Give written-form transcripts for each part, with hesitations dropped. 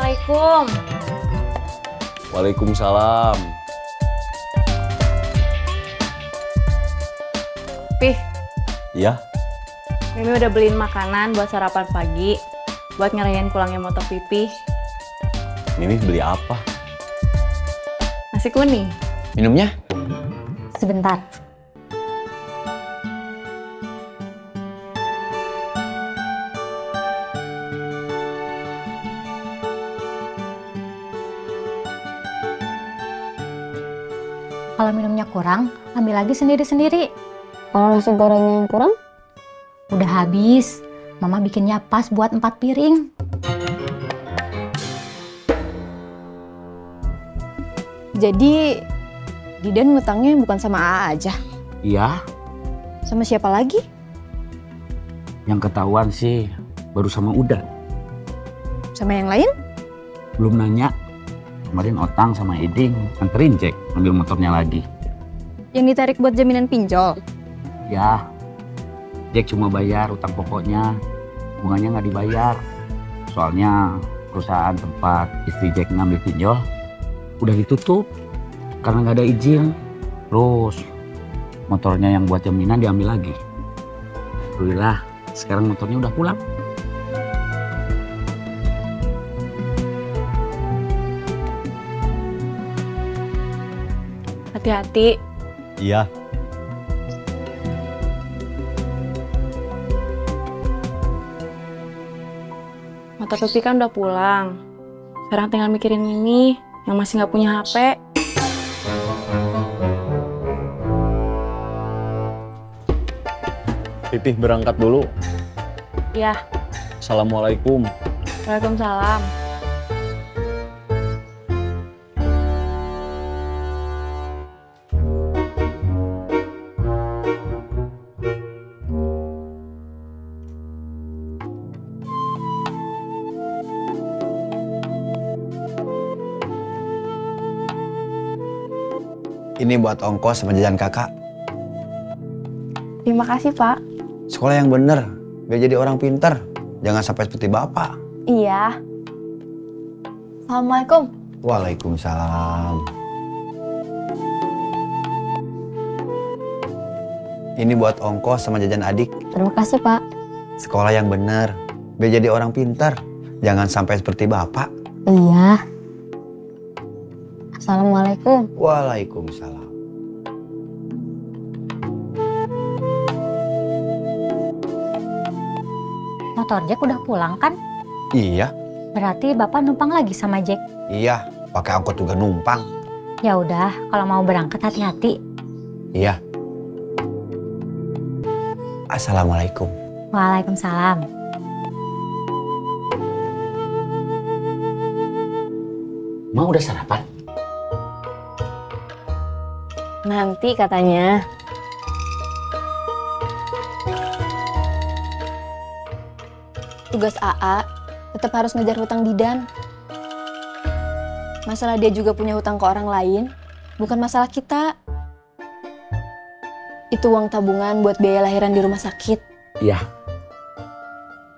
Assalamualaikum. Waalaikumsalam. Pih, Iya, Mimi udah beliin makanan buat sarapan pagi, buat ngerayain pulangnya motor Pipih. Mimi beli apa? Nasi kuning. Minumnya? Sebentar. Kalau minumnya kurang, ambil lagi sendiri-sendiri. Kalau nasi gorengnya yang kurang? Udah habis. Mama bikinnya pas buat 4 piring. Jadi, Didan ngutangnya bukan sama AA aja? Iya, Sama siapa lagi? yang ketahuan sih baru sama Udan. Sama yang lain? Belum nanya. Kemarin Otang sama Eding anterin Jack ambil motornya lagi. Yang ditarik buat jaminan pinjol? Ya, Jack cuma bayar utang pokoknya. Bunganya nggak dibayar. Soalnya perusahaan tempat istri Jack ngambil pinjol udah ditutup karena nggak ada izin. Terus motornya yang buat jaminan diambil lagi. Alhamdulillah, sekarang motornya udah pulang. Hati-hati. Iya. Motor Pipih kan udah pulang. Sekarang tinggal mikirin Mimi yang masih nggak punya HP. Pipih berangkat dulu. Ya, Assalamualaikum. Waalaikumsalam. Ini buat ongkos sama jajan kakak. Terima kasih, Pak. Sekolah yang bener, biar jadi orang pinter. Jangan sampai seperti bapak. Iya. Assalamualaikum. Waalaikumsalam. Ini buat ongkos sama jajan adik. Terima kasih, Pak. Sekolah yang bener, biar jadi orang pinter. Jangan sampai seperti bapak. Iya. Assalamualaikum. Waalaikumsalam. Motor Jack udah pulang kan? Iya, Berarti Bapak numpang lagi sama Jack. iya. Pakai angkot juga numpang. Ya udah, kalau mau berangkat hati-hati. Iya. Assalamualaikum. Waalaikumsalam. Mau udah sarapan? Nanti katanya. Tugas AA tetap harus ngejar hutang Didan. Masalah dia juga punya hutang ke orang lain, bukan masalah kita. Itu uang tabungan buat biaya lahiran di rumah sakit. Iya.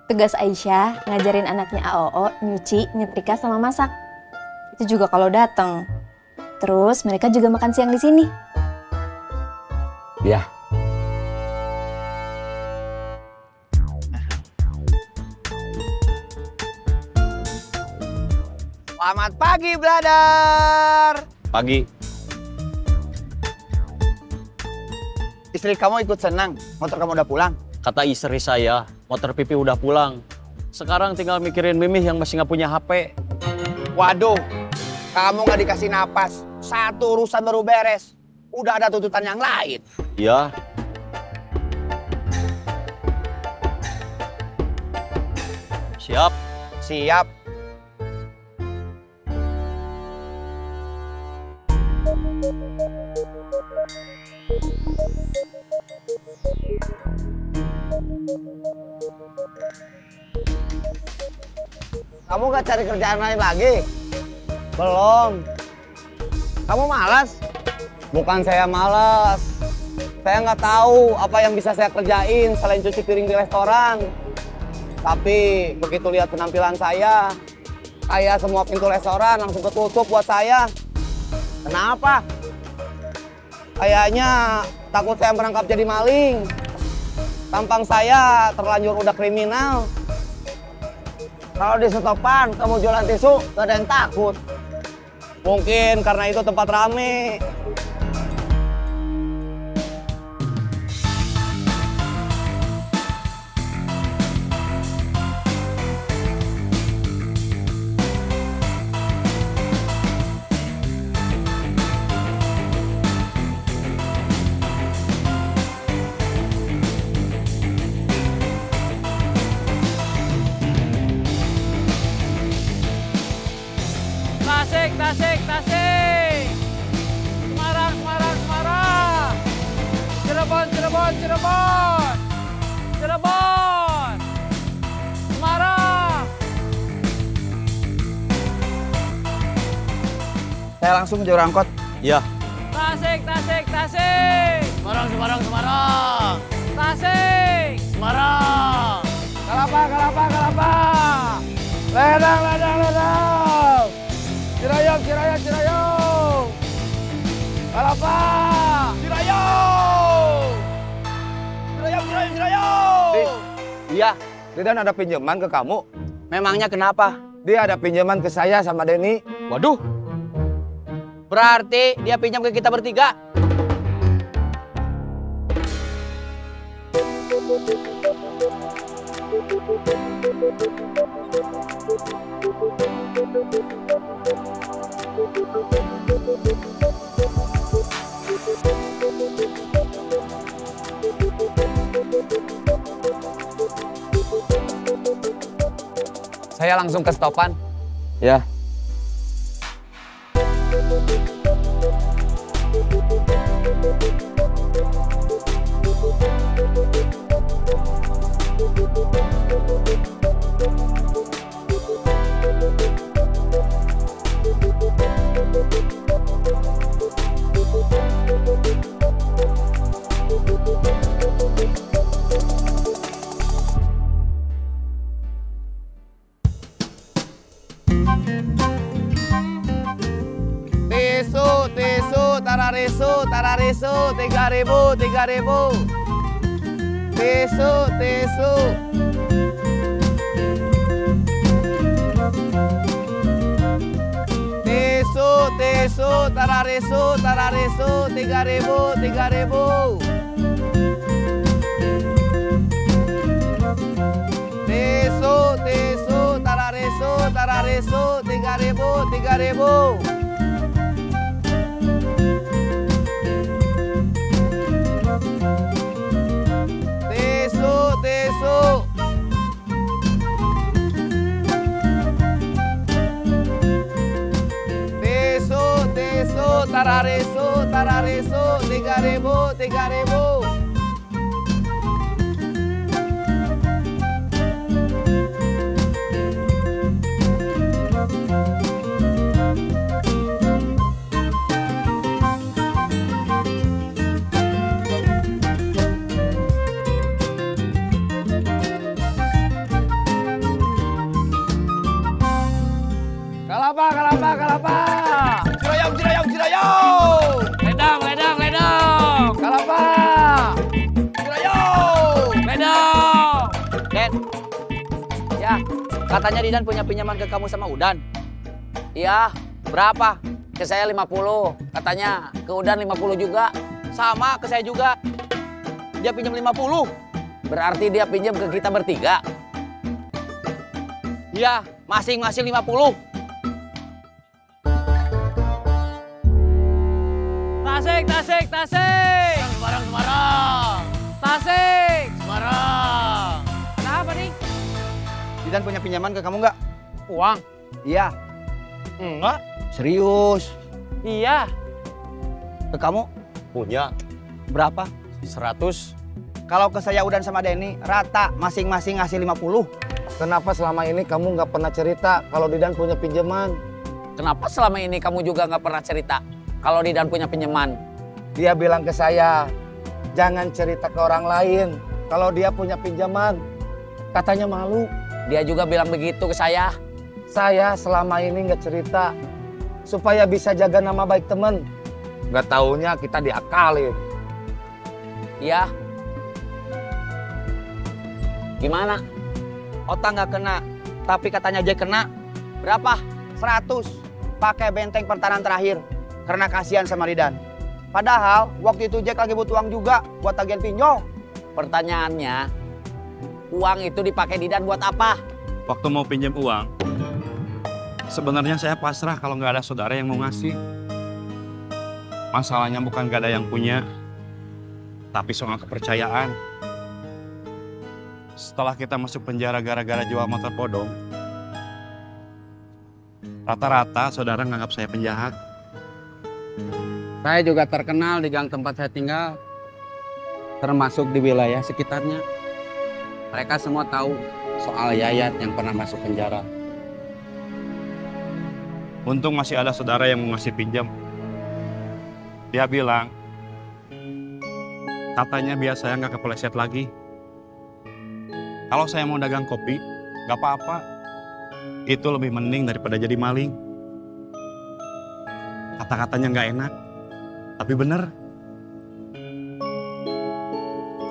Tugas Aisyah ngajarin anaknya AOO nyuci, nyetrika, sama masak. Itu juga kalau datang. Terus mereka juga makan siang di sini. Iya. Selamat pagi, brother. Pagi. Istri kamu ikut senang, motor kamu udah pulang. Kata istri saya, motor Pipih udah pulang. Sekarang tinggal mikirin Mimi yang masih nggak punya HP. Waduh, kamu nggak dikasih napas. Satu urusan baru beres, udah ada tuntutan yang lain. Ya. Siap. Siap. Kamu nggak cari kerjaan lain lagi? Belum. Kamu malas? Bukan saya malas. Saya nggak tahu apa yang bisa saya kerjain selain cuci piring di restoran. Tapi begitu lihat penampilan saya, Kayak semua pintu restoran langsung ketutup buat saya. Kenapa? Kayaknya takut saya merangkap jadi maling. Tampang saya terlanjur udah kriminal. Kalau di stopan kamu jualan tisu, gak ada yang takut. Mungkin karena itu tempat rame. Tasik, Tasik, Tasik. Semarang, Semarang, Semarang. Cirebon, Cirebon, Cirebon. Cirebon. Semarang. Saya langsung ke jalur angkot. Iya. Tasik, Tasik, Tasik. Semarang, Semarang, Semarang. Tasik. Semarang. Kalapa, kalapa, kalapa. Ledang, ledang, ledang. Cirayam, Cirayam, Cirayam. Kalapa. Cirayam. Cirayam, Cirayam, Cirayam. Iya, Didan ada pinjaman ke kamu. Memangnya kenapa? Dia ada pinjaman ke saya sama Denny. Waduh. Berarti dia pinjam ke kita bertiga. Saya langsung ke stopan. Ya. Tisu, tisu, tararisu, tararisu, 3.000, 3.000. Tisu, tisu. Tisu, tisu, tararisu, tararisu, 3.000, 3.000. Tisu, tisu, tararisu, tararisu, 3.000, 3.000. Tisu, tisu. Tisu, tisu, tararisu, tararisu, 3.000, 3.000. Kalapa, kalapa, kalapa. Cirayam, Cirayam, Cirayam. Ledang, ledang, ledang. Kalapa. Cirayam. Ledang. Den. Ya, katanya Didan punya pinjaman ke kamu sama Udan. Iya, berapa? Ke saya 50, katanya ke Udan 50 juga. Sama ke saya juga. Dia pinjam 50. Berarti dia pinjam ke kita bertiga. Iya, masing-masing 50. Tasik, Tasik, Tasik. Semarang, Semarang. Tasik. Semarang. Kenapa nih? Didan punya pinjaman ke kamu nggak? Uang? Iya. Enggak. Serius. Iya. Ke kamu? Punya. Berapa? 100. Kalau ke saya Udan sama Denny, rata masing-masing ngasih 50. Kenapa selama ini kamu nggak pernah cerita kalau Didan punya pinjaman? Kenapa selama ini kamu juga nggak pernah cerita kalau Didan punya pinjaman? Dia bilang ke saya, jangan cerita ke orang lain kalau dia punya pinjaman. Katanya malu. Dia juga bilang begitu ke saya. Saya selama ini nggak cerita supaya bisa jaga nama baik temen. Nggak taunya kita diakalin. Iya. Gimana? Otak nggak kena, tapi katanya Jack kena. Berapa? 100. Pakai benteng pertahanan terakhir. Karena kasihan sama Ridan. Padahal waktu itu Jack lagi butuh uang juga buat tagihan pinjol. Pertanyaannya, uang itu dipakai Didan buat apa? Waktu mau pinjam uang, sebenarnya saya pasrah kalau nggak ada saudara yang mau ngasih. Masalahnya bukan nggak ada yang punya, tapi soal kepercayaan. Setelah kita masuk penjara gara-gara jual motor bodong, rata-rata saudara nganggap saya penjahat. Saya juga terkenal di gang tempat saya tinggal, termasuk di wilayah sekitarnya. Mereka semua tahu soal Yayat yang pernah masuk penjara. Untung masih ada saudara yang mau ngasih pinjam. Dia bilang, katanya biar saya nggak kepeleset lagi. Kalau saya mau dagang kopi, nggak apa-apa. Itu lebih mending daripada jadi maling. Kata-katanya nggak enak, tapi bener.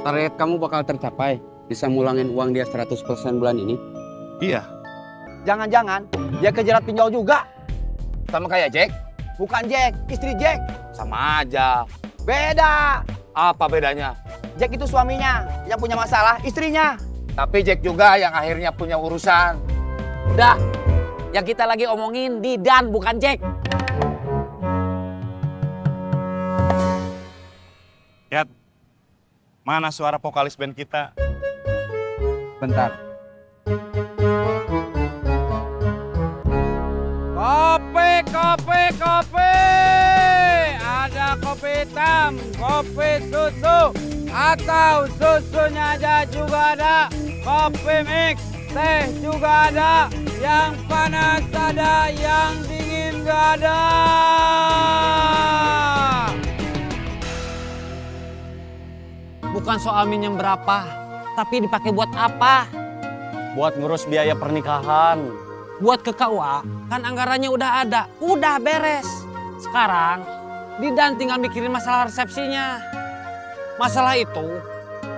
Target kamu bakal tercapai, bisa ngulangin uang dia 100% bulan ini. Iya, Jangan-jangan dia kejerat pinjol juga. Sama kayak Jack. Bukan Jack, istri Jack. Sama aja. Beda. Apa bedanya? Jack itu suaminya, yang punya masalah istrinya. Tapi Jack juga yang akhirnya punya urusan. Udah, yang kita lagi omongin Didan bukan Jack. Yat, mana suara vokalis band kita? Bentar. Kopi. Ada kopi hitam, kopi susu, atau susunya aja juga ada. Kopi mix, teh juga ada. Yang panas ada, yang dingin gak ada. Bukan soal minjem berapa, tapi dipakai buat apa? Buat ngurus biaya pernikahan. Buat ke KUA, kan anggarannya udah ada, udah beres. Sekarang, Didan tinggal mikirin masalah resepsinya. Masalah itu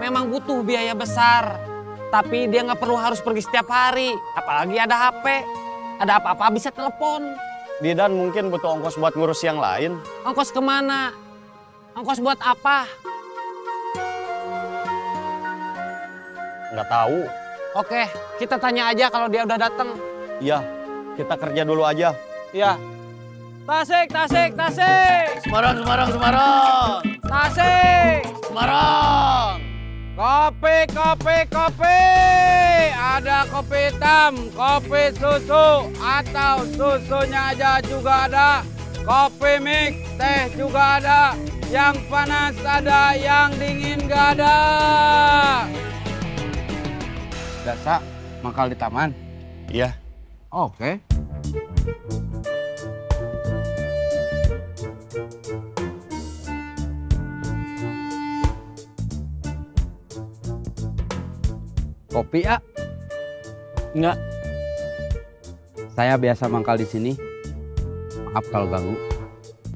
memang butuh biaya besar, tapi dia nggak perlu harus pergi setiap hari, apalagi ada HP. Ada apa-apa bisa telepon. Didan mungkin butuh ongkos buat ngurus yang lain. Ongkos kemana? Ongkos buat apa? Nggak tahu. Oke, kita tanya aja kalau dia udah datang. Iya, kita kerja dulu aja. Iya. Tasik. Semarang. Tasik. Semarang. Kopi. Ada kopi hitam, kopi susu, atau susunya aja juga ada. Kopi mix, teh juga ada. Yang panas ada, yang dingin gak ada. Biasa, mangkal di taman. Iya. Oke. Kopi, ya? Enggak. Saya biasa mangkal di sini. Maaf kalau ganggu.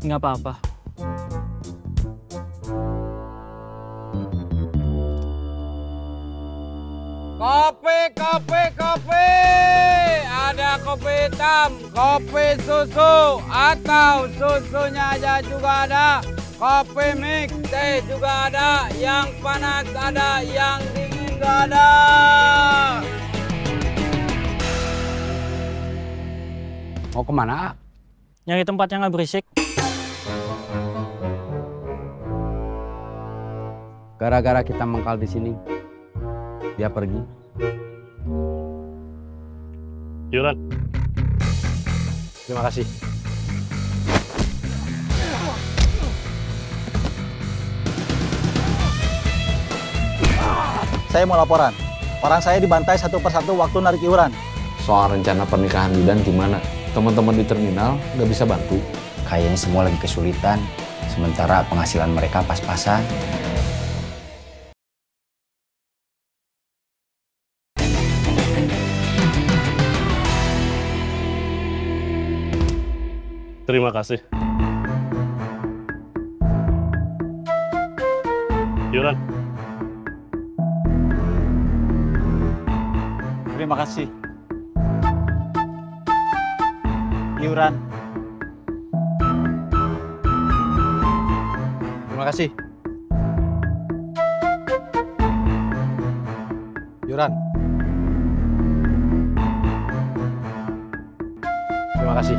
Nggak apa-apa. Kopi. Ada kopi hitam, kopi susu, atau susunya aja juga ada. Kopi mix, teh juga ada. Yang panas ada, yang dingin gak ada. Mau kemana? Nyari tempat yang nggak berisik. Gara-gara kita mangkal di sini, dia pergi. Yuran. Terima kasih. Saya mau laporan. Orang saya dibantai satu persatu waktu narik iuran. Soal rencana pernikahan Didan gimana? Teman-teman di terminal nggak bisa bantu? Kayaknya semua lagi kesulitan. Sementara penghasilan mereka pas-pasan. Terima kasih. Yuran. Terima kasih. Yuran. Terima kasih. Yuran. Terima kasih.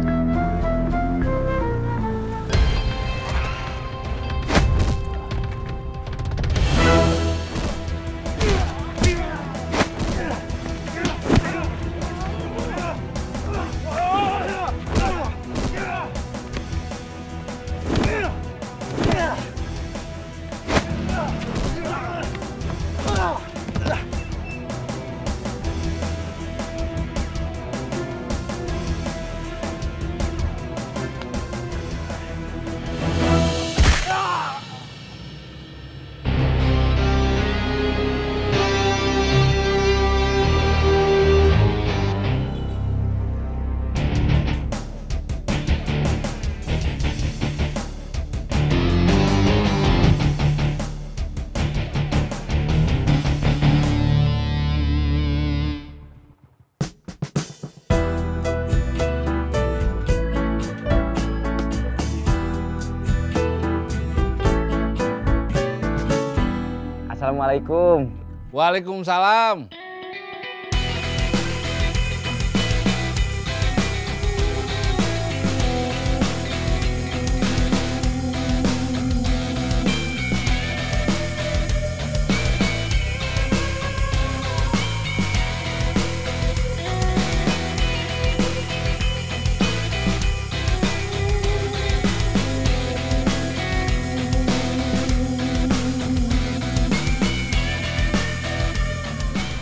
Assalamualaikum. Waalaikumsalam.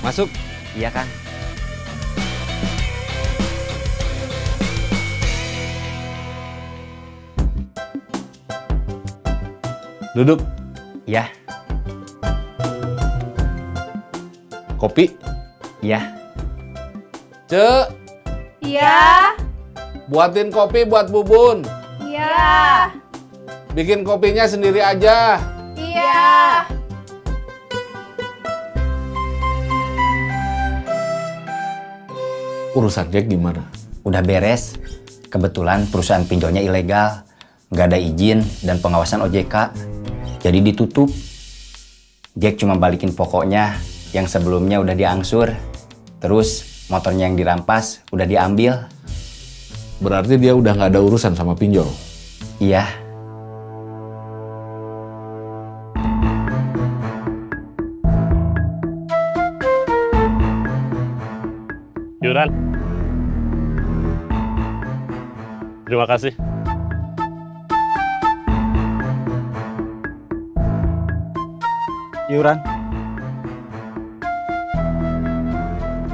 Masuk? Iya, Kang. Duduk. Iya. Kopi? Iya. Cek, Iya. buatin kopi buat Bubun. Iya. Bikin kopinya sendiri aja. Iya. Urusan Jack gimana? Udah beres. Kebetulan perusahaan pinjolnya ilegal. Nggak ada izin dan pengawasan OJK. Jadi ditutup. Jack cuma balikin pokoknya yang sebelumnya udah diangsur. Terus motornya yang dirampas udah diambil. Berarti dia udah nggak ada urusan sama pinjol? Iya. Yuran. Terima kasih. Yuran.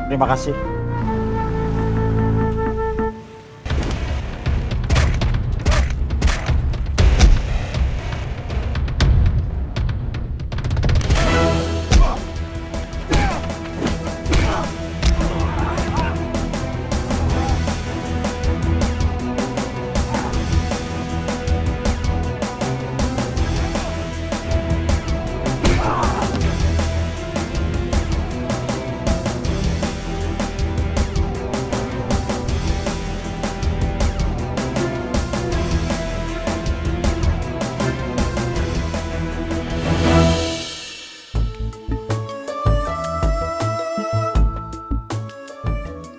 Terima kasih.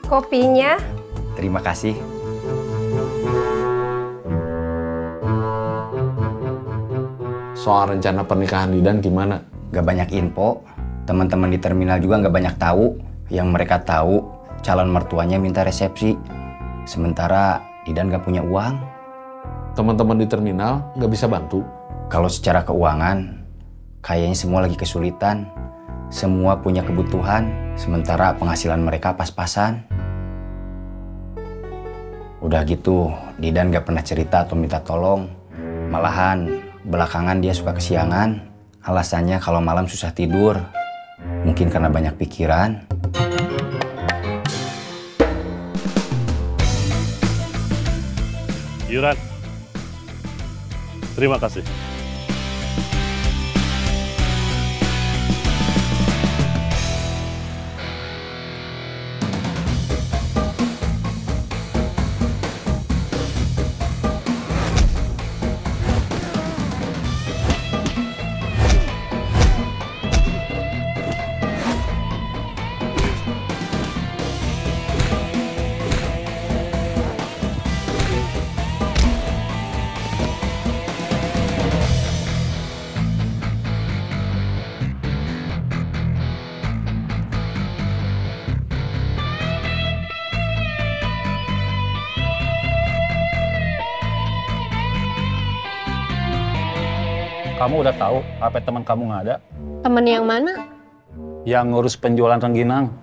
Kopinya. Terima kasih. Soal rencana pernikahan Didan gimana? Gak banyak info. Teman-teman di terminal juga gak banyak tahu. Yang mereka tahu, calon mertuanya minta resepsi. Sementara Didan gak punya uang. Teman-teman di terminal gak bisa bantu? Kalau secara keuangan, kayaknya semua lagi kesulitan. Semua punya kebutuhan, sementara penghasilan mereka pas-pasan. Udah gitu, Didan gak pernah cerita atau minta tolong. Malahan, belakangan dia suka kesiangan. Alasannya kalau malam susah tidur. Mungkin karena banyak pikiran. Yuran. Terima kasih. Kamu udah tahu HP teman kamu nggak ada? Temen yang mana? Yang ngurus penjualan rengginang.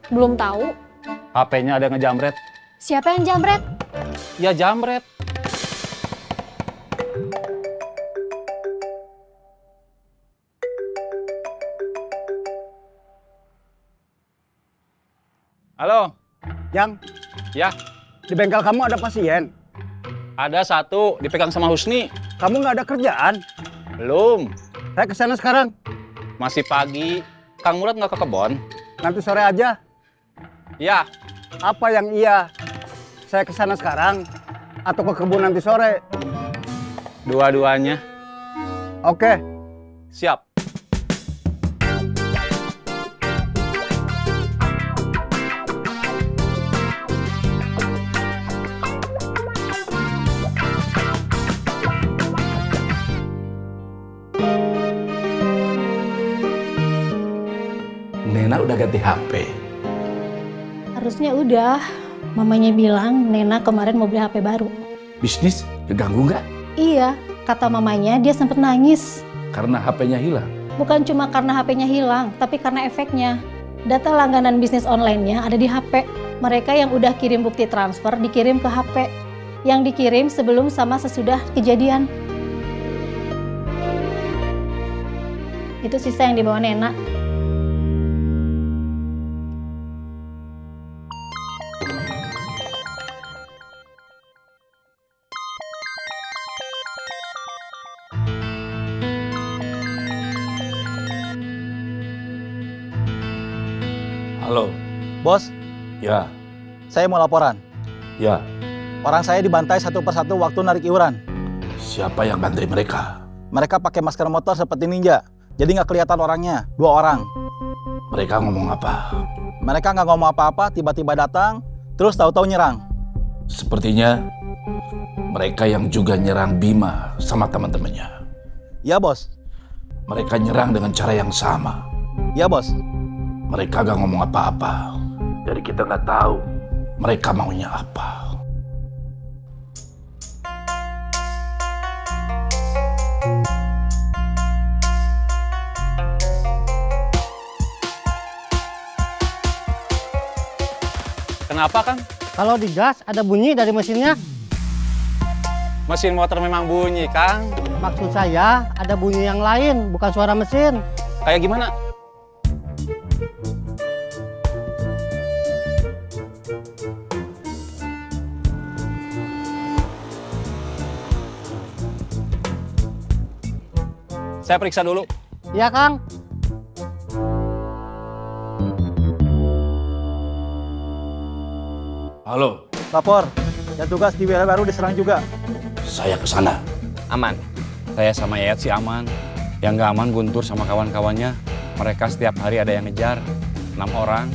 Belum tahu. HP-nya ada yang ngejamret. Siapa yang jambret? Ya jamret. Halo, Yang. Ya, Di bengkel kamu ada pasien. ada satu dipegang sama Husni. Kamu nggak ada kerjaan? Belum. Saya kesana sekarang. Masih pagi. Kang Murad nggak ke kebon? Nanti sore aja. Ya. Apa yang iya? Saya kesana sekarang atau ke kebun nanti sore? Dua-duanya. Oke. Siap. Nena udah ganti HP. Harusnya udah. Mamanya bilang Nena kemarin mau beli HP baru. Bisnis keganggu nggak? Iya, kata mamanya dia sempet nangis. Karena HP-nya hilang. Bukan cuma karena HP-nya hilang, tapi karena efeknya. Data langganan bisnis online-nya ada di HP. Mereka yang udah kirim bukti transfer dikirim ke HP. Yang dikirim sebelum sama sesudah kejadian. Itu sisa yang dibawa Nena. Halo. Bos, Ya. saya mau laporan. Ya. Orang saya dibantai satu persatu waktu narik iuran. Siapa yang bantai mereka? Mereka pakai masker motor seperti ninja. Jadi nggak kelihatan orangnya, 2 orang. Mereka ngomong apa? Mereka nggak ngomong apa-apa, tiba-tiba datang, terus tahu-tahu nyerang. Sepertinya mereka yang juga nyerang Bima sama teman-temannya. Ya, Bos. Mereka nyerang dengan cara yang sama. Ya, Bos. Mereka gak ngomong apa-apa. Jadi kita nggak tahu mereka maunya apa. Kenapa, Kang? Kalau digas ada bunyi dari mesinnya. Mesin motor memang bunyi, Kang. Maksud saya ada bunyi yang lain, bukan suara mesin. Kayak gimana? Saya periksa dulu. Iya, Kang. Halo. Lapor. Yang tugas di wilayah baru diserang juga. Saya ke sana. Aman. Saya sama Yayat sih aman. Yang nggak aman Guntur sama kawan-kawannya. Mereka setiap hari ada yang ngejar. 6 orang.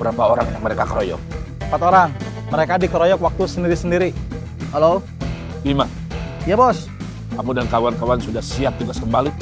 Berapa orang yang mereka keroyok? 4 orang. Mereka dikeroyok waktu sendiri-sendiri. Halo? Bima. Iya, Bos. Kamu dan kawan-kawan sudah siap tugas kembali?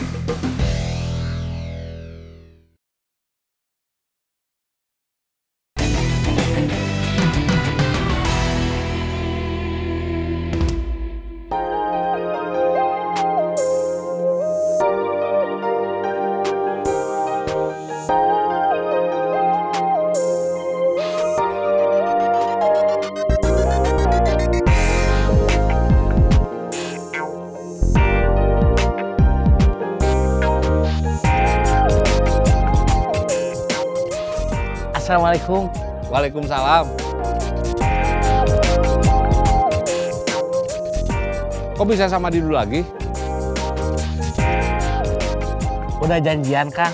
Assalamualaikum. Waalaikumsalam. Kok bisa sama Didu lagi? Udah janjian, Kang.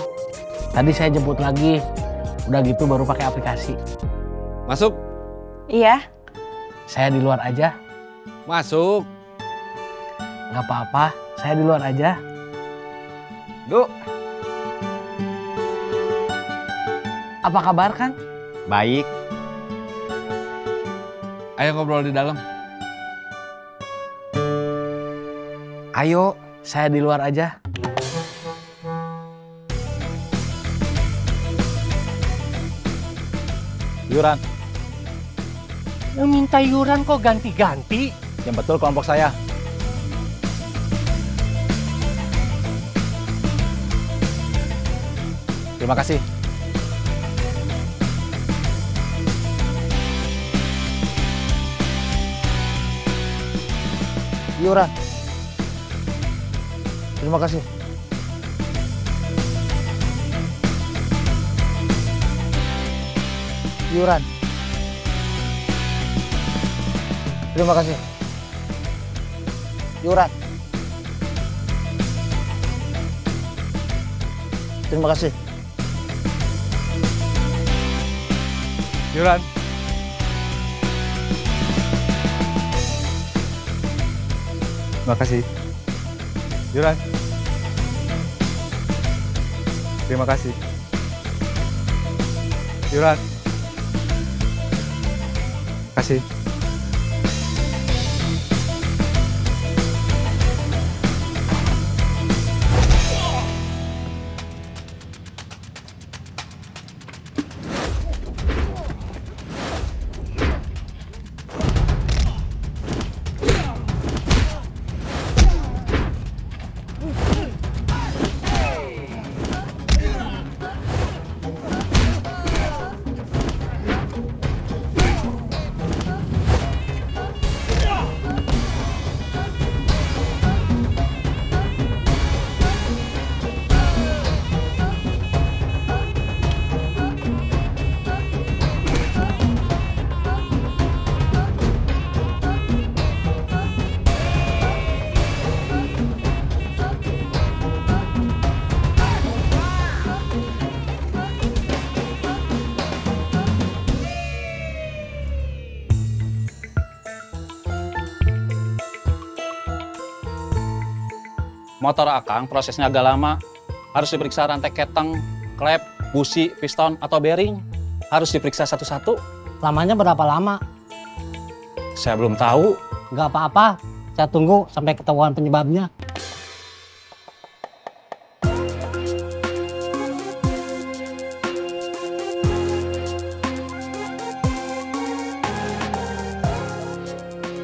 Tadi saya jemput lagi. Udah gitu baru pakai aplikasi. Masuk. Iya. Saya di luar aja. Masuk. Nggak apa-apa, saya di luar aja. Du. Apa kabar, Kang? Baik. Ayo ngobrol di dalam. Ayo, saya di luar aja. Yuran. Minta yuran kok ganti-ganti? Yang betul kelompok saya. Terima kasih. Yuran. Terima kasih. Yuran. Terima kasih. Yuran. Terima kasih. Yuran. Terima kasih. Yuran. Terima kasih. Yuran. Kasih. Motor Akang prosesnya agak lama. Harus diperiksa rantai keteng, klep, busi, piston, atau bearing. Harus diperiksa satu-satu. Lamanya berapa lama? Saya belum tahu. Nggak apa-apa. Saya tunggu sampai ketahuan penyebabnya.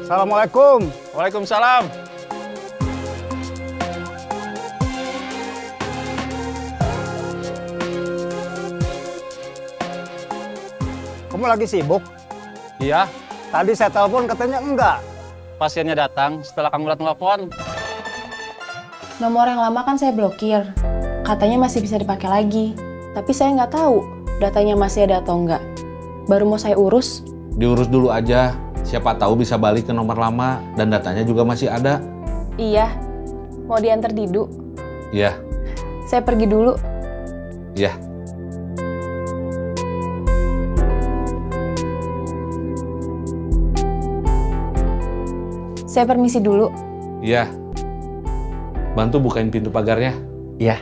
Assalamualaikum. Waalaikumsalam. Kamu lagi sibuk? Iya. Tadi saya telepon katanya enggak. Pasiennya datang setelah Kang Murad telepon. Nomor yang lama kan saya blokir. Katanya masih bisa dipakai lagi. Tapi saya nggak tahu datanya masih ada atau enggak. Baru mau saya urus. Diurus dulu aja. Siapa tahu bisa balik ke nomor lama dan datanya juga masih ada. Iya. Mau diantar Didu? Iya. Saya pergi dulu. Iya. Saya permisi dulu. Iya. Bantu bukain pintu pagarnya. Iya.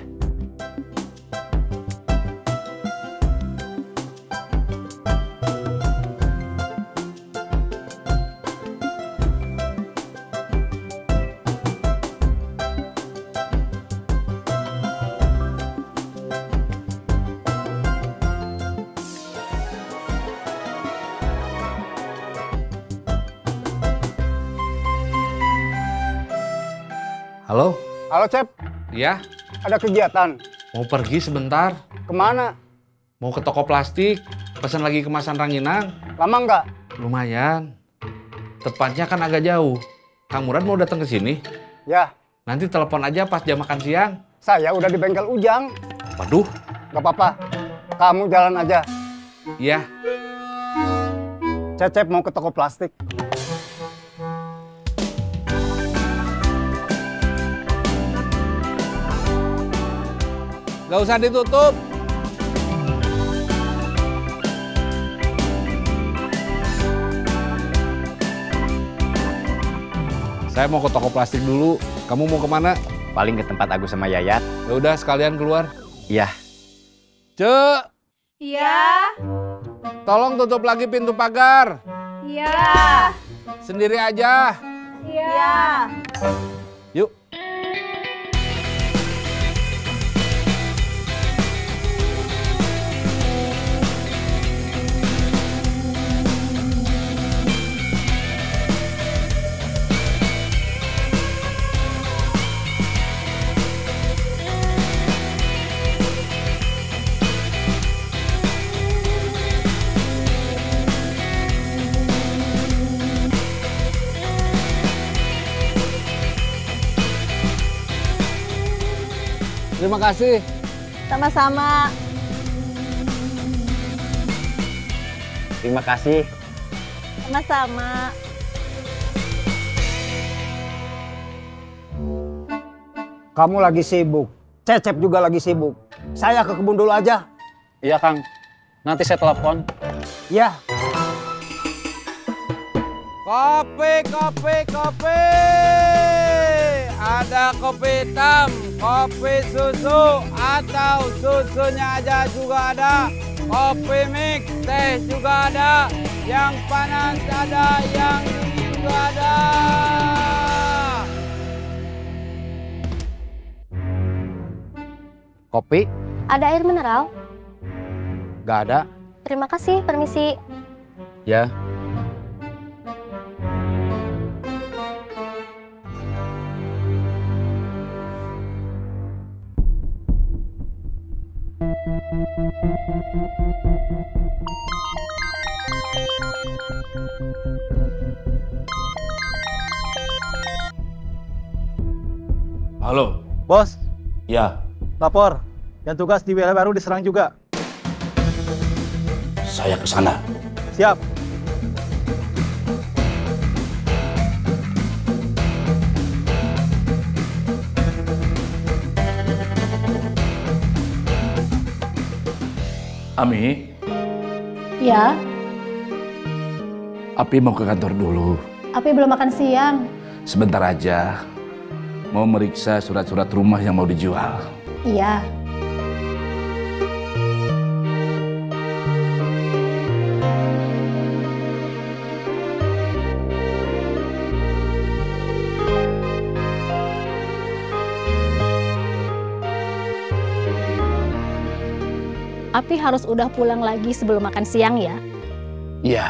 Halo? Halo, Cep. Iya? Ada kegiatan? Mau pergi sebentar. Kemana? Mau ke toko plastik. Pesan lagi kemasan ranginang. Lama nggak? Lumayan. Tepatnya kan agak jauh. Kang Murad mau datang ke sini? Ya. Nanti telepon aja pas jam makan siang. Saya udah di bengkel Ujang. Waduh. Nggak apa-apa. Kamu jalan aja. Iya. Cecep mau ke toko plastik. Gak usah ditutup. Saya mau ke toko plastik dulu. Kamu mau kemana? Paling ke tempat Agus sama Yayat. Ya udah sekalian keluar. Iya. Cek, Iya. tolong tutup lagi pintu pagar. Iya. Sendiri aja. Iya. Yuk. Terima kasih. Sama-sama. Terima kasih. Sama-sama. Kamu lagi sibuk, Cecep juga lagi sibuk. Saya ke kebun dulu aja. Iya, Kang. Nanti saya telepon. Ya. Kopi, kopi, kopi. Ada kopi hitam, kopi susu, atau susunya aja juga ada. Kopi mix, teh juga ada. Yang panas ada, yang dingin juga ada. Kopi? Ada air mineral? Gak ada. Terima kasih, permisi. Ya. Halo. Bos, Ya, lapor. Yang tugas di wilayah baru diserang juga. saya ke sana. Siap. Ami, Ya, Api mau ke kantor dulu. Api belum makan siang. Sebentar aja. Mau meriksa surat-surat rumah yang mau dijual. Iya. Api harus udah pulang lagi sebelum makan siang ya. Iya.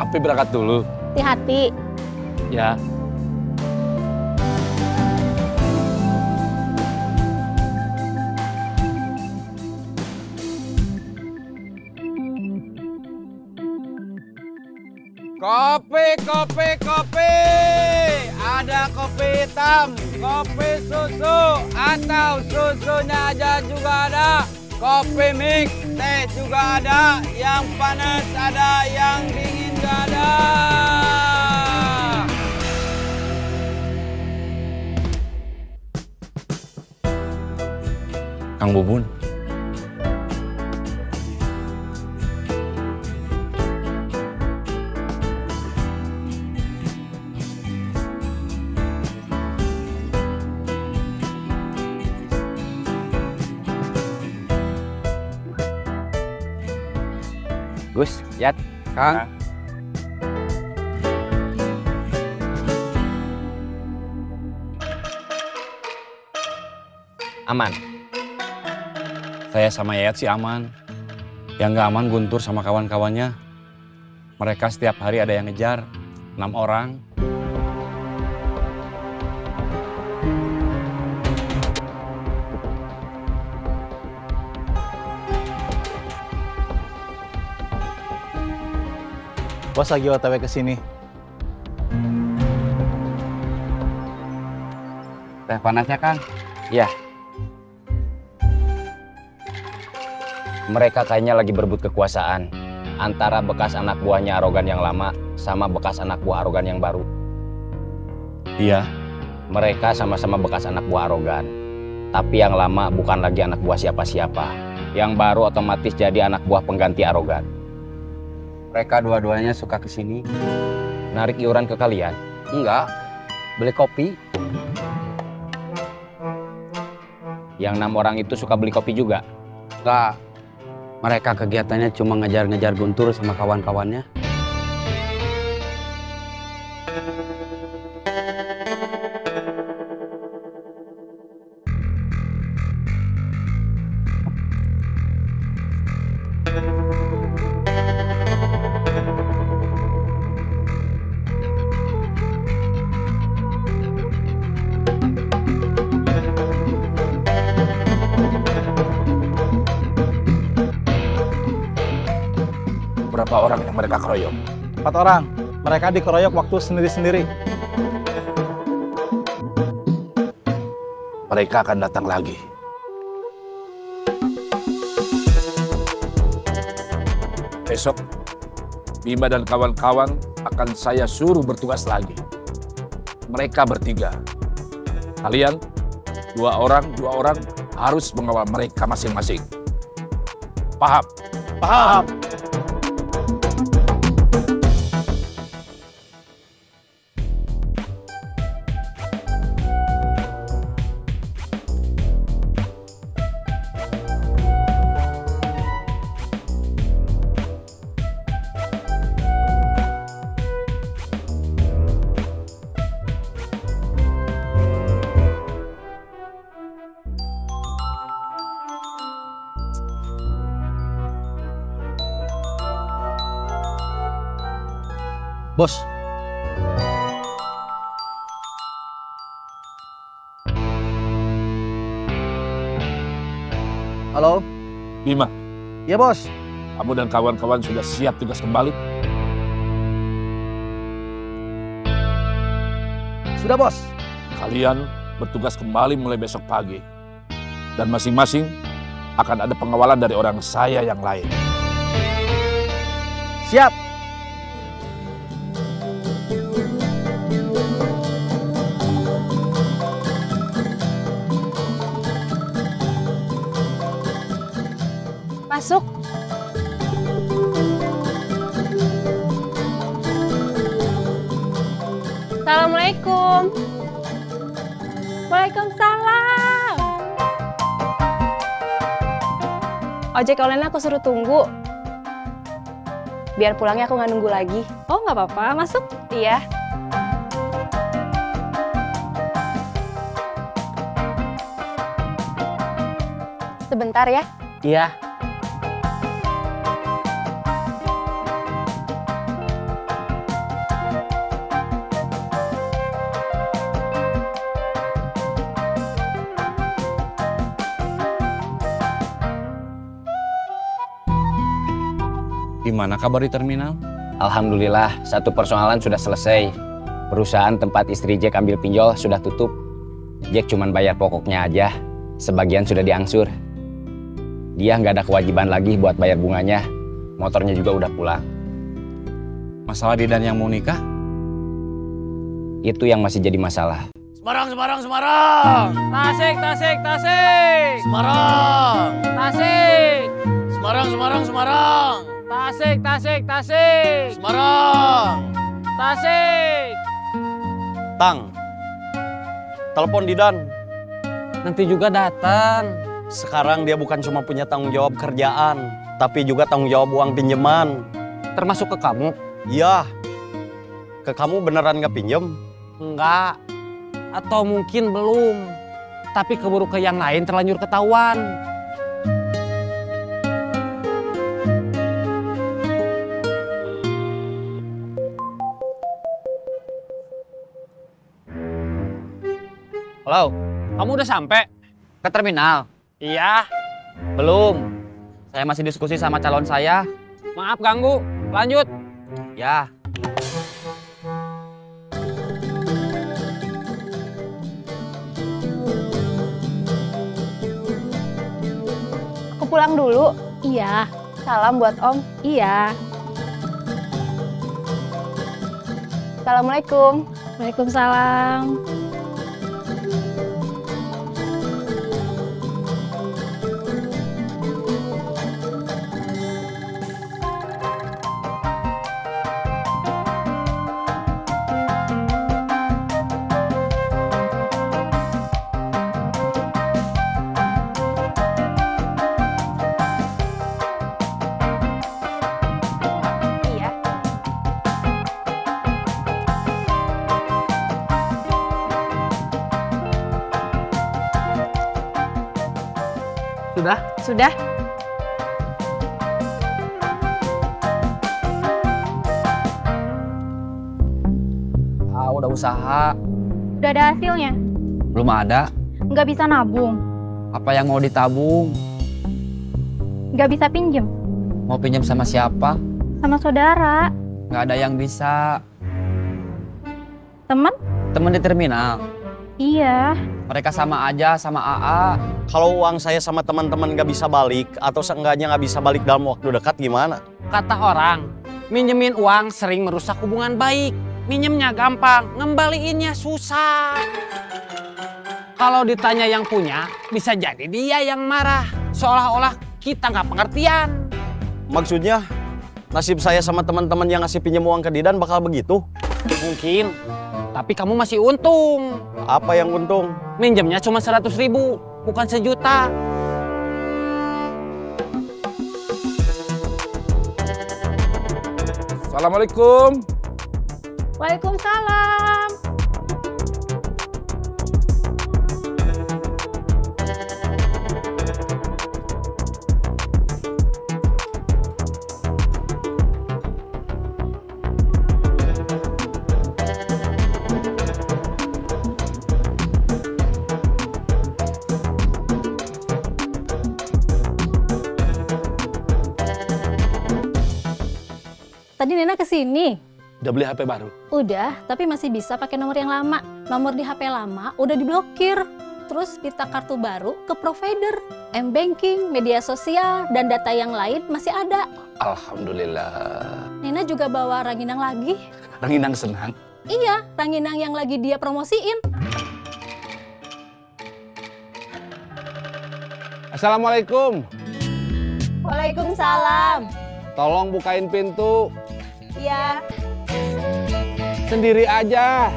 Api berangkat dulu. Hati-hati. Ya. Kopi, kopi, kopi. Ada kopi hitam, kopi susu, atau susunya aja juga ada. Kopi mix, teh juga ada. Yang panas ada, yang dingin juga ada. Kang Bubun. Gus, Yat, Kang. Aman. Saya sama Yayat sih aman. Yang nggak aman Guntur sama kawan-kawannya. Mereka setiap hari ada yang ngejar. 6 orang. Bos lagi OTW ke sini. Teh panasnya, Kang? Ya. Mereka kayaknya lagi berebut kekuasaan antara bekas anak buahnya arogan yang lama sama bekas anak buah arogan yang baru. Iya. Mereka sama-sama bekas anak buah arogan. Tapi yang lama bukan lagi anak buah siapa-siapa. Yang baru otomatis jadi anak buah pengganti arogan. Mereka dua-duanya suka ke sini. Narik iuran ke kalian? Enggak. Beli kopi. Yang 6 orang itu suka beli kopi juga? Enggak. Mereka kegiatannya cuma ngejar-ngejar Guntur sama kawan-kawannya. Berapa orang yang mereka keroyok? 4 orang. Mereka dikeroyok waktu sendiri-sendiri. Mereka akan datang lagi. Besok, Bima dan kawan-kawan akan saya suruh bertugas lagi. Mereka bertiga. Kalian, 2 orang harus mengawal mereka masing-masing. Paham? Paham. Bos. Halo? Bima. Iya, Bos. Kamu dan kawan-kawan sudah siap tugas kembali? Sudah, Bos. Kalian bertugas kembali mulai besok pagi. Dan masing-masing akan ada pengawalan dari orang saya yang lain. Siap. Masuk. Assalamualaikum. Waalaikumsalam. Ojek online aku suruh tunggu. Biar pulangnya aku nggak nunggu lagi. Oh, nggak apa-apa. Masuk. Iya. Sebentar ya. Iya. Gimana kabar di terminal? Alhamdulillah, satu persoalan sudah selesai. Perusahaan tempat istri Jack ambil pinjol sudah tutup. Jack cuma bayar pokoknya aja. Sebagian sudah diangsur. Dia nggak ada kewajiban lagi buat bayar bunganya. Motornya juga udah pulang. Masalah Didan yang mau nikah? Itu yang masih jadi masalah. Semarang, Semarang, Semarang. Tasik, Tasik, Tasik. Semarang. Tasik. Semarang, Semarang, Semarang. Tasik, Tasik, Tasik. Semarang. Tasik. Tang, telepon Didan. Nanti juga datang. Sekarang dia bukan cuma punya tanggung jawab kerjaan, tapi juga tanggung jawab uang pinjaman. Termasuk ke kamu? Iya. Ke kamu beneran nggak pinjem? Enggak. Atau mungkin belum. Tapi keburu ke yang lain terlanjur ketahuan. Halo, kamu udah sampai? Ke terminal? Iya. Belum. Saya masih diskusi sama calon saya. Maaf ganggu. Lanjut. Ya. Aku pulang dulu. Iya. Salam buat Om. Iya. Assalamualaikum. Waalaikumsalam. Sudah? Sudah. Udah usaha. Udah ada hasilnya? Belum ada. Nggak bisa nabung? Apa yang mau ditabung? Nggak bisa pinjem? Mau pinjam sama siapa? Sama saudara? Nggak ada yang bisa. Temen? Temen di terminal. Iya. Mereka sama aja sama AA. Kalau uang saya sama teman-teman nggak bisa balik atau seenggaknya nggak bisa balik dalam waktu dekat gimana? Kata orang, minjemin uang sering merusak hubungan baik. Minjemnya gampang, ngembaliinnya susah. Kalau ditanya yang punya, bisa jadi dia yang marah. Seolah-olah kita nggak pengertian. Maksudnya, nasib saya sama teman-teman yang ngasih pinjam uang ke Didan bakal begitu? Mungkin, tapi kamu masih untung. Apa yang untung? Minjemnya cuma 100.000, bukan 1 juta. Assalamualaikum. Waalaikumsalam. Tadi Nena kesini. Udah beli HP baru? Udah, tapi masih bisa pakai nomor yang lama. Nomor di HP lama udah diblokir. Terus pita kartu baru ke provider. M-banking, media sosial, dan data yang lain masih ada. Alhamdulillah. Nena juga bawa ranginang lagi. Ranginang senang. Iya, ranginang yang lagi dia promosiin. Assalamualaikum. Waalaikumsalam. Tolong bukain pintu. Iya. Sendiri aja.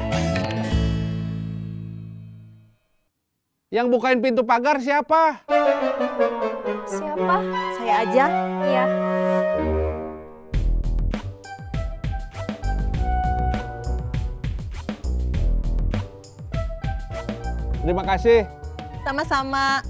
Yang bukain pintu pagar siapa? Siapa? Saya aja. Iya. Terima kasih. Sama-sama.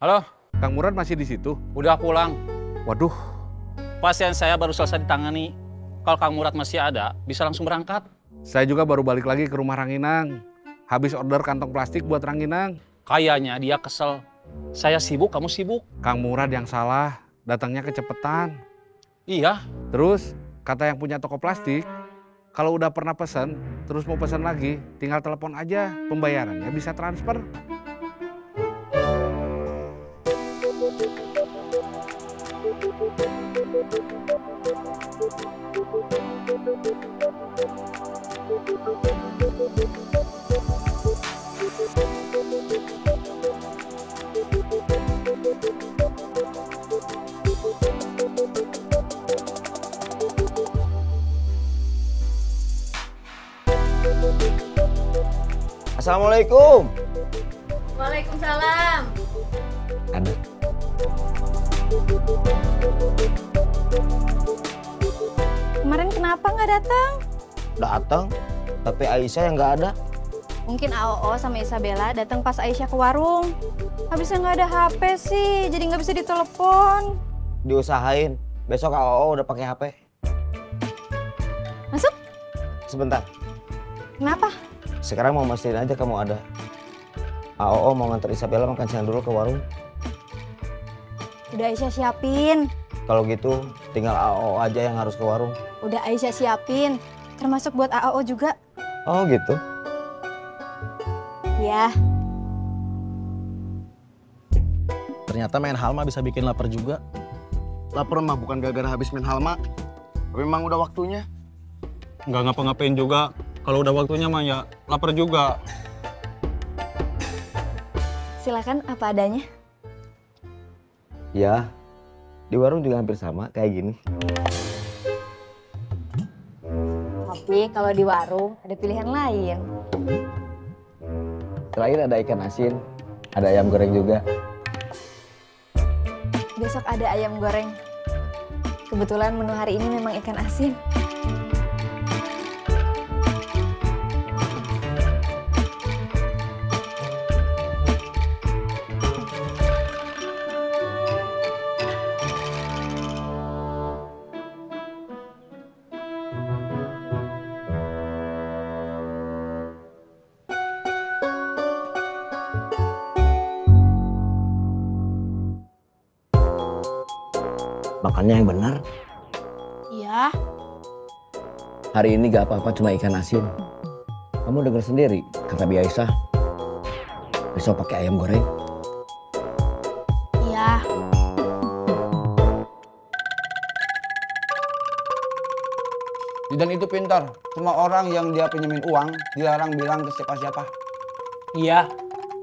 Halo, Kang Murad masih di situ? Udah pulang. Waduh. Pasien saya baru selesai ditangani. Kalau Kang Murad masih ada, bisa langsung berangkat. Saya juga baru balik lagi ke rumah Ranginang. Habis order kantong plastik buat Ranginang. Kayaknya dia kesel. Saya sibuk, kamu sibuk. Kang Murad yang salah, datangnya kecepetan. Iya. Terus, kata yang punya toko plastik, kalau udah pernah pesan, terus mau pesan lagi, tinggal telepon aja, pembayarannya bisa transfer. Assalamualaikum. Waalaikumsalam. Ada. Kemarin kenapa nggak datang? Datang, tapi Aisyah yang nggak ada. Mungkin AOO sama Isabella datang pas Aisyah ke warung. Habisnya nggak ada HP sih, jadi nggak bisa ditelepon. Diusahain, besok AOO udah pakai HP. Masuk? Sebentar, Kenapa? sekarang mau mastiin aja kamu ada. AOO mau nganter Isabella makan siang dulu ke warung. Udah Aisyah siapin. Kalau gitu, tinggal AOO aja yang harus ke warung. Udah Aisyah siapin. Termasuk buat AOO juga. Oh gitu? Ya. Ternyata main halma bisa bikin lapar juga. Lapar mah bukan gara-gara habis main halma. Tapi memang udah waktunya. Nggak ngapa-ngapain juga. Kalau udah waktunya mah ya lapar juga. Silakan apa adanya. Ya, di warung juga hampir sama kayak gini. Tapi kalau di warung ada pilihan lain. Selain ada ikan asin, ada ayam goreng juga. Besok ada ayam goreng. Kebetulan menu hari ini memang ikan asin. Makannya yang benar. Iya. Hari ini gak apa-apa cuma ikan asin. Kamu dengar sendiri kata Bi Aisyah. Besok pakai ayam goreng. Iya. Dan itu pintar. Semua orang yang dia pinjemin uang dilarang bilang ke siapa-siapa. Iya.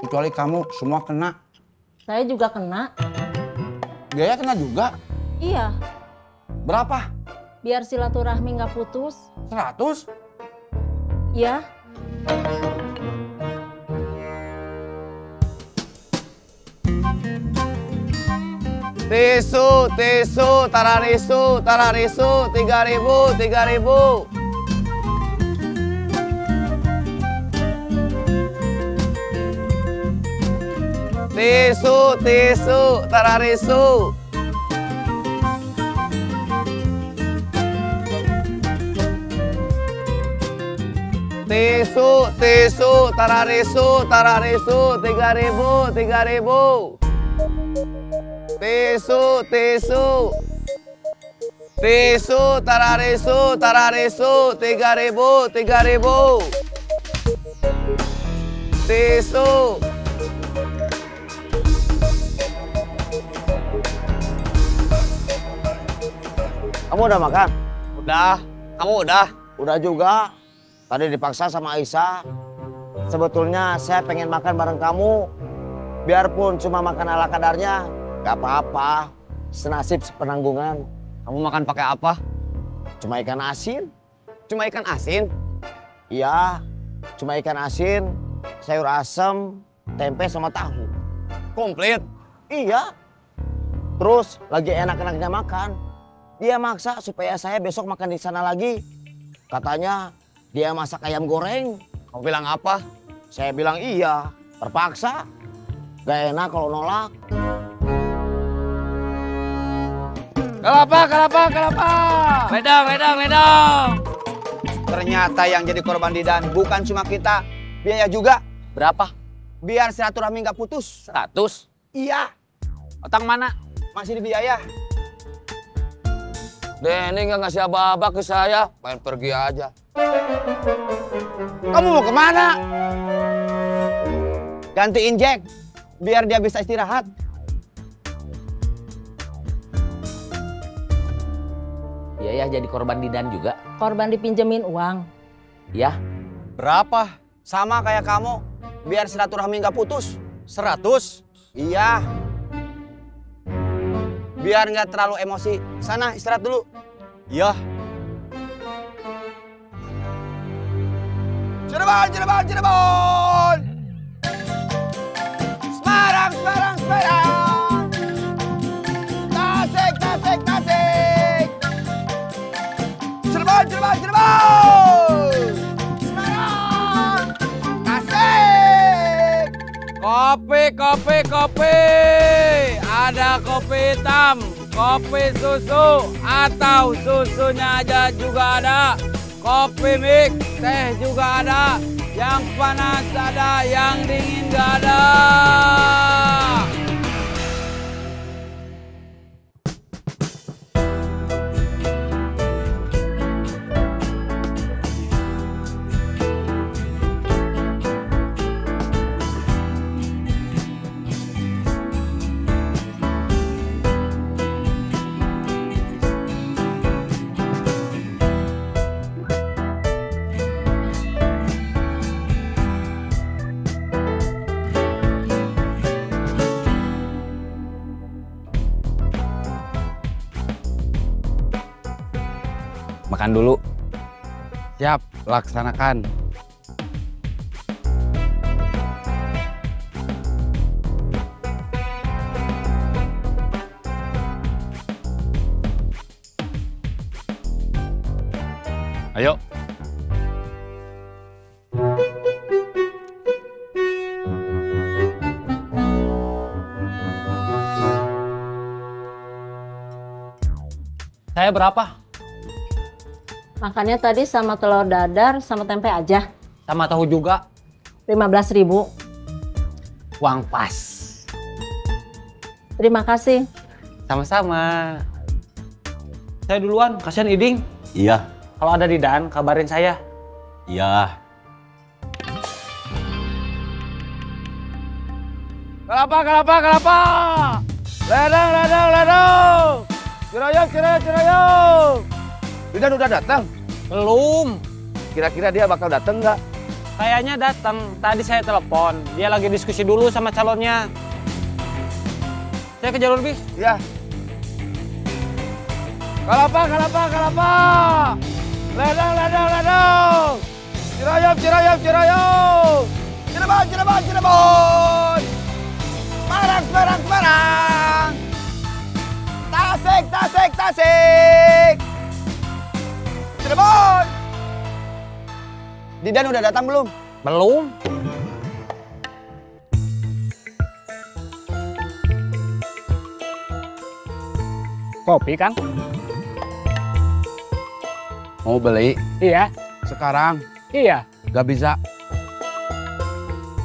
Kecuali kamu, semua kena. Saya juga kena. Biaya kena juga. Iya. Berapa? Biar silaturahmi nggak putus. 100? Iya. Tisu, tisu, tararisu, tararisu, 3.000, 3.000. Tisu, tisu, tararisu. Tisu, tisu, tararisu, tararisu, 3.000, 3.000. Tisu, tisu. Tisu, tararisu, tararisu, 3.000, 3.000. Tisu. Kamu udah makan? Udah. Kamu udah? Udah juga. Tadi dipaksa sama Aisyah. Sebetulnya saya pengen makan bareng kamu. Biarpun cuma makan ala kadarnya, gak apa-apa. Senasib sepenanggungan. Kamu makan pakai apa? Cuma ikan asin. Cuma ikan asin? Iya, cuma ikan asin, sayur asem, tempe sama tahu. Komplit? Iya. Terus lagi enak-enaknya makan. Dia maksa supaya saya besok makan di sana lagi. Katanya dia masak ayam goreng. Kamu bilang apa? Saya bilang iya. Terpaksa. Gak enak kalau nolak. Kelapa, kelapa, kelapa. Ledang, ledang, ledang. Ternyata yang jadi korban Didan bukan cuma kita. Biaya juga. Berapa? Biar silaturahmi nggak putus. 100? Iya. Otang mana? Masih di biaya. Denny nggak ngasih aba-aba ke saya. Pengen pergi aja. Kamu mau kemana? Gantiin Jack. Biar dia bisa istirahat. Iya ya, jadi korban Didan juga. Korban dipinjemin uang. Ya. Berapa? Sama kayak kamu. Biar silaturahmi nggak putus. 100? Iya. Biar nggak terlalu emosi. Sana istirahat dulu. Iya. Cirebon, Cirebon, Cirebon! Semarang, Semarang, Semarang! Tasik! Kopi, kopi, kopi. Ada kopi hitam, kopi susu, atau susunya aja juga ada. Kopi mix, teh juga ada. Yang panas ada, yang dingin gak ada. Makan dulu. Siap, laksanakan. Ayo. Saya berapa? Makannya tadi sama telur dadar sama tempe aja. Sama tahu juga. 15.000. Uang pas. Terima kasih. Sama-sama. Saya duluan, kasihan Iding. Iya. Kalau ada di Dan, kabarin saya. Iya. Kelapa, kelapa, kelapa. Ledang, ledang, ledang. Ciroyom, ciroyom, ciroyom. Didan udah datang? Belum. Kira-kira dia bakal datang nggak? Kayaknya datang. Tadi saya telepon. Dia lagi diskusi dulu sama calonnya. Saya ke jalur bis. Ya. Kelapa, kelapa, kelapa. Ledang, ledang, ledang. Ciroyom, ciroyom, ciroyom. Cirebon, Cirebon, Cirebon. Semarang, Semarang, Semarang. Tasik, Tasik, Tasik. Cirebon. Didan udah datang belum? Belum. Kopi, Kang? Mau beli? Iya. Sekarang? Iya. Gak bisa.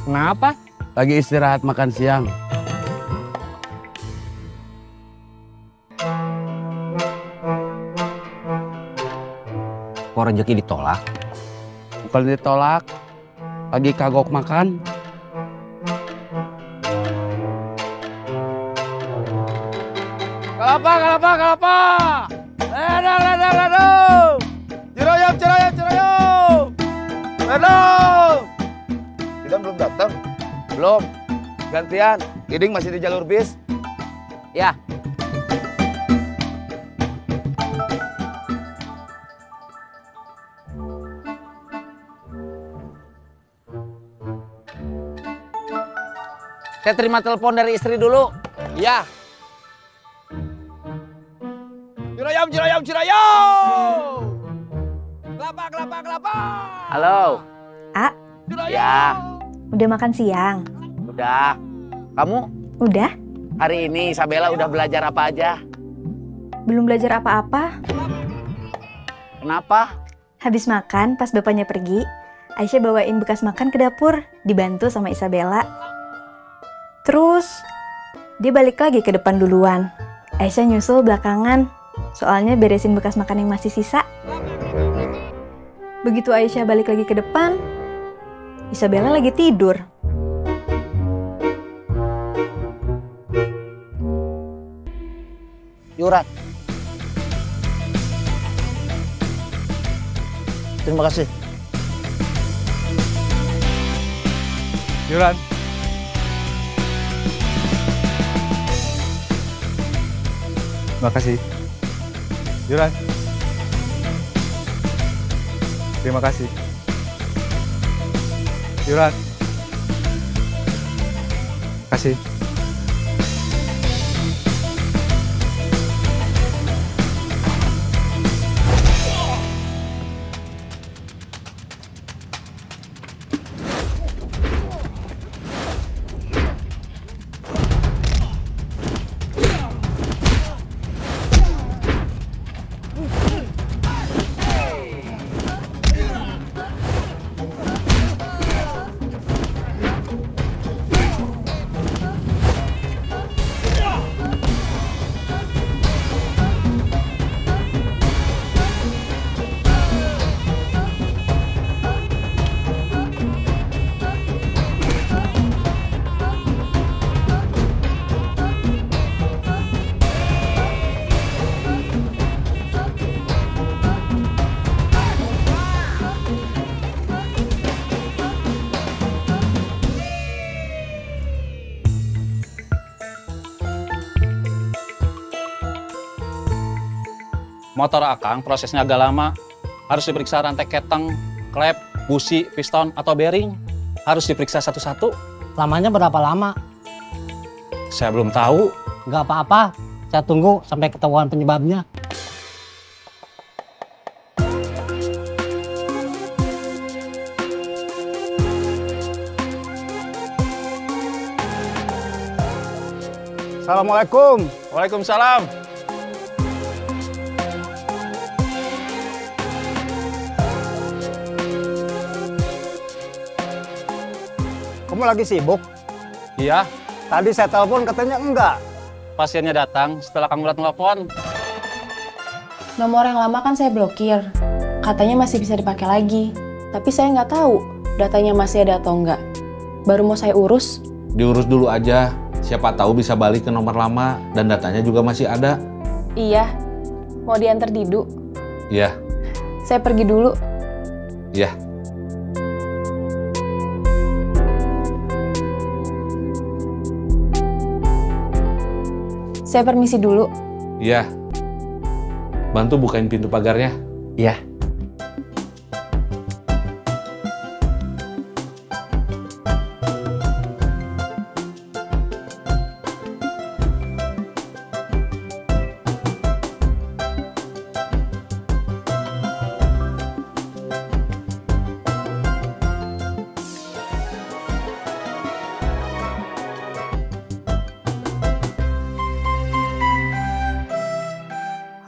Kenapa? Lagi istirahat makan siang. Kok rezeki ditolak? Bukan ditolak, lagi kagok makan. Kelapa, kelapa, kelapa. Ledang, ledang, ledang. Ciroyom, ciroyom, ciroyom. Ledang. Didan belum datang? Belum. Gantian, Iding masih di jalur bis. Ya. Saya terima telepon dari istri dulu. Iya. Ciroyom, ciroyom, ciroyom. Kelapa, kelapa, kelapa. Halo. A, Ya, udah makan siang? udah. Kamu? Udah? Hari ini Isabella udah belajar apa aja? Belum belajar apa-apa? Kenapa? Habis makan, pas bapaknya pergi, Aisyah bawain bekas makan ke dapur, dibantu sama Isabella. Terus, dia balik lagi ke depan duluan. Aisyah nyusul belakangan, soalnya beresin bekas makan yang masih sisa. Begitu Aisyah balik lagi ke depan, Isabella lagi tidur. Yurat. Terima kasih. Yuran. Terima kasih. Yuran. Terima kasih. Yuran. Terima kasih. Motor Akang prosesnya agak lama. Harus diperiksa rantai keteng, klep, busi, piston, atau bearing. Harus diperiksa satu-satu. Lamanya berapa lama? Saya belum tahu. Nggak apa-apa, saya tunggu sampai ketahuan penyebabnya. Assalamualaikum. Waalaikumsalam. Kamu lagi sibuk? Iya. Tadi saya telepon katanya enggak. Pasiennya datang setelah Kang Murad telepon. Nomor yang lama kan saya blokir. Katanya masih bisa dipakai lagi. Tapi saya nggak tahu datanya masih ada atau enggak. Baru mau saya urus. Diurus dulu aja. Siapa tahu bisa balik ke nomor lama dan datanya juga masih ada. Iya. Mau diantar Didu? Iya. Saya pergi dulu. Iya. Saya permisi dulu. Iya. Bantu bukain pintu pagarnya. Iya.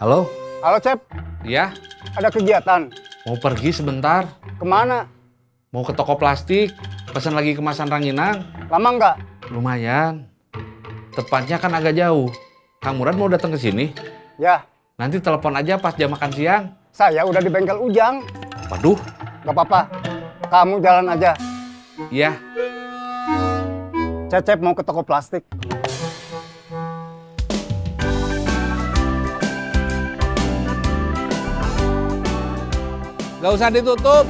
Halo? Halo, Cep. Iya? Ada kegiatan? Mau pergi sebentar. Kemana? Mau ke toko plastik. Pesan lagi kemasan ranginang. Lama nggak? Lumayan. Tepatnya kan agak jauh. Kang Murad mau datang ke sini? Ya. Nanti telepon aja pas jam makan siang. Saya udah di bengkel Ujang. Waduh. Nggak apa-apa. Kamu jalan aja. Iya. Cecep mau ke toko plastik. Gak usah ditutup.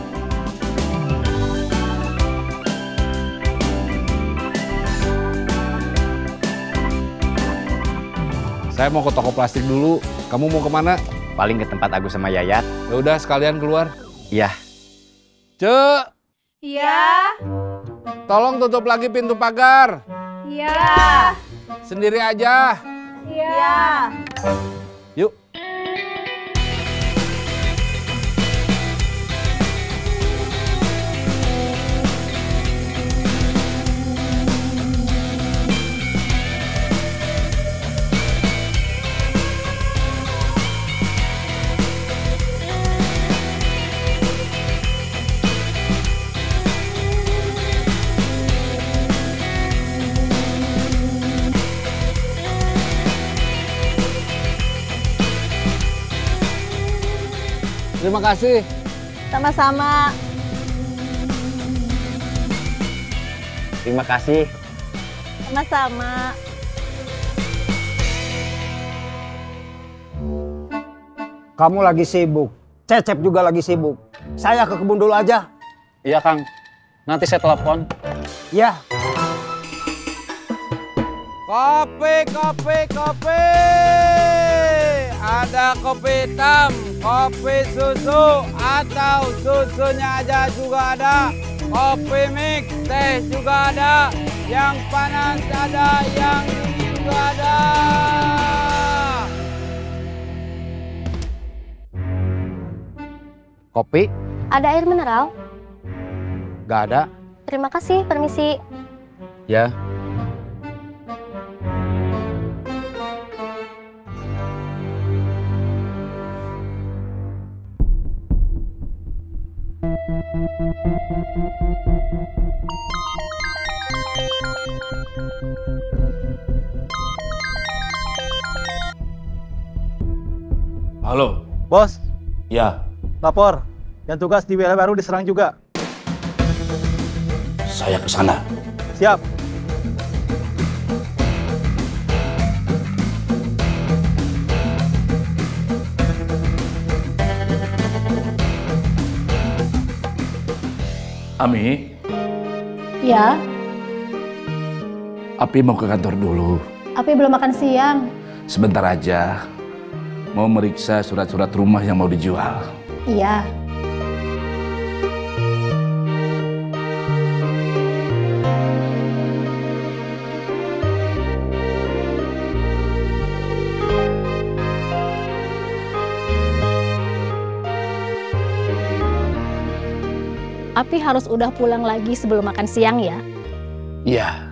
Saya mau ke toko plastik dulu. Kamu mau kemana? Paling ke tempat Agus sama Yayat. Ya udah sekalian keluar. Iya. Cek. Iya. Tolong tutup lagi pintu pagar. Iya. Sendiri aja. Iya. Yuk. Terima kasih. Sama-sama. Terima kasih. Sama-sama. Kamu lagi sibuk. Cecep juga lagi sibuk. Saya ke kebun dulu aja. Iya, Kang. Nanti saya telepon. Ya. Kopi, kopi, kopi. Ada kopi hitam, kopi susu, atau susunya aja juga ada. Kopi mix, teh juga ada. Yang panas ada, yang dingin juga ada. Kopi? Ada air mineral? Gak ada. Terima kasih, permisi. Ya. Halo. Bos. Ya. Lapor. Yang tugas di wilayah baru diserang juga. Saya ke sana. Siap. Ami, Ya, Api mau ke kantor dulu. Api belum makan siang. Sebentar aja. mau meriksa surat-surat rumah yang mau dijual. Iya. Api harus udah pulang lagi sebelum makan siang ya? Iya.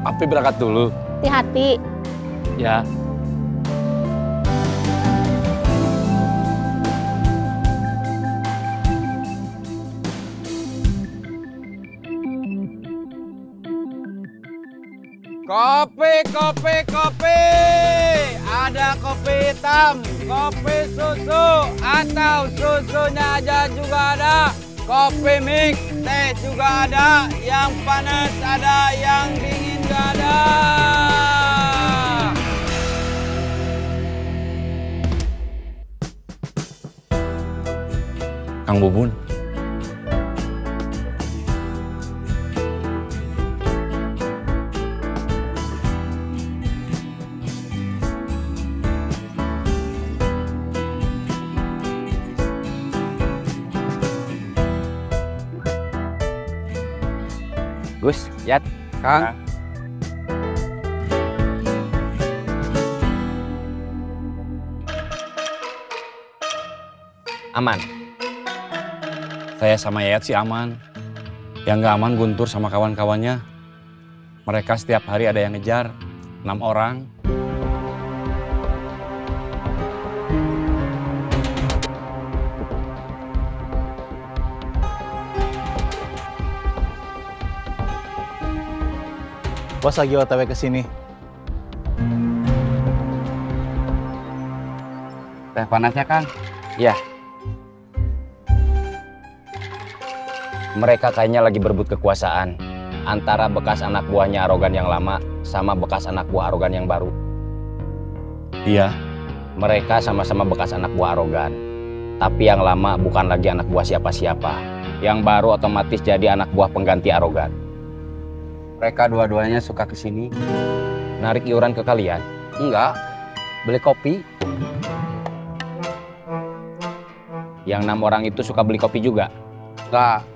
Api berangkat dulu. Hati-hati. Ya. Kopi, kopi, kopi. Ada kopi hitam, kopi susu, atau susunya aja juga ada. Kopi mix, teh juga ada. Yang panas ada, yang dingin juga ada. Kang Bubun. Gus, Yat, Kang. Aman. Saya sama Yayat sih aman. Yang nggak aman Guntur sama kawan-kawannya. Mereka setiap hari ada yang ngejar. 6 orang. Bos lagi OTW ke sini. Teh panasnya, Kang? Ya. Mereka kayaknya lagi berebut kekuasaan antara bekas anak buahnya arogan yang lama sama bekas anak buah arogan yang baru. Iya. Mereka sama-sama bekas anak buah arogan. Tapi yang lama bukan lagi anak buah siapa-siapa. Yang baru otomatis jadi anak buah pengganti arogan. Mereka dua-duanya suka kesini. Narik iuran ke kalian? Enggak. Beli kopi. Yang 6 orang itu suka beli kopi juga? Enggak.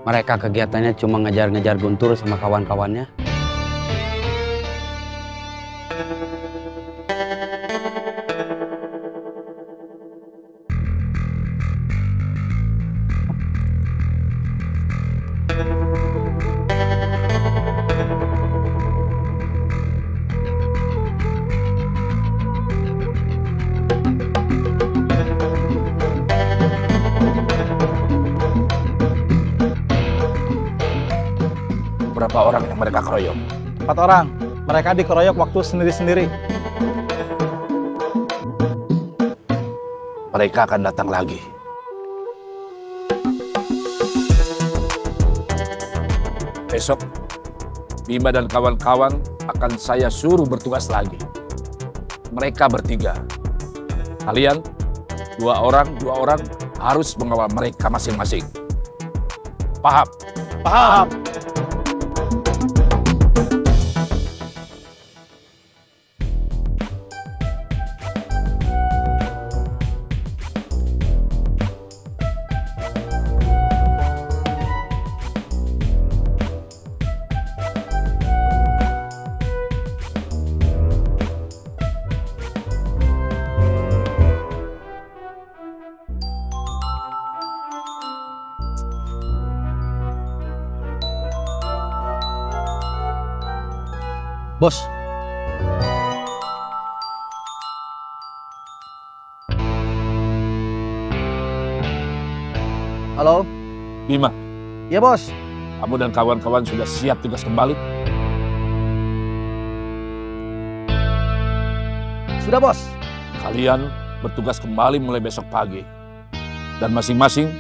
Mereka kegiatannya cuma ngejar-ngejar Guntur sama kawan-kawannya. Berapa orang yang mereka keroyok? 4 orang. Mereka dikeroyok waktu sendiri-sendiri. Mereka akan datang lagi. Besok, Bima dan kawan-kawan akan saya suruh bertugas lagi. Mereka bertiga. Kalian, 2 orang harus mengawal mereka masing-masing. Paham? Paham. Bos. Halo? Bima. Iya, Bos. Kamu dan kawan-kawan sudah siap tugas kembali? Sudah, Bos. Kalian bertugas kembali mulai besok pagi. Dan masing-masing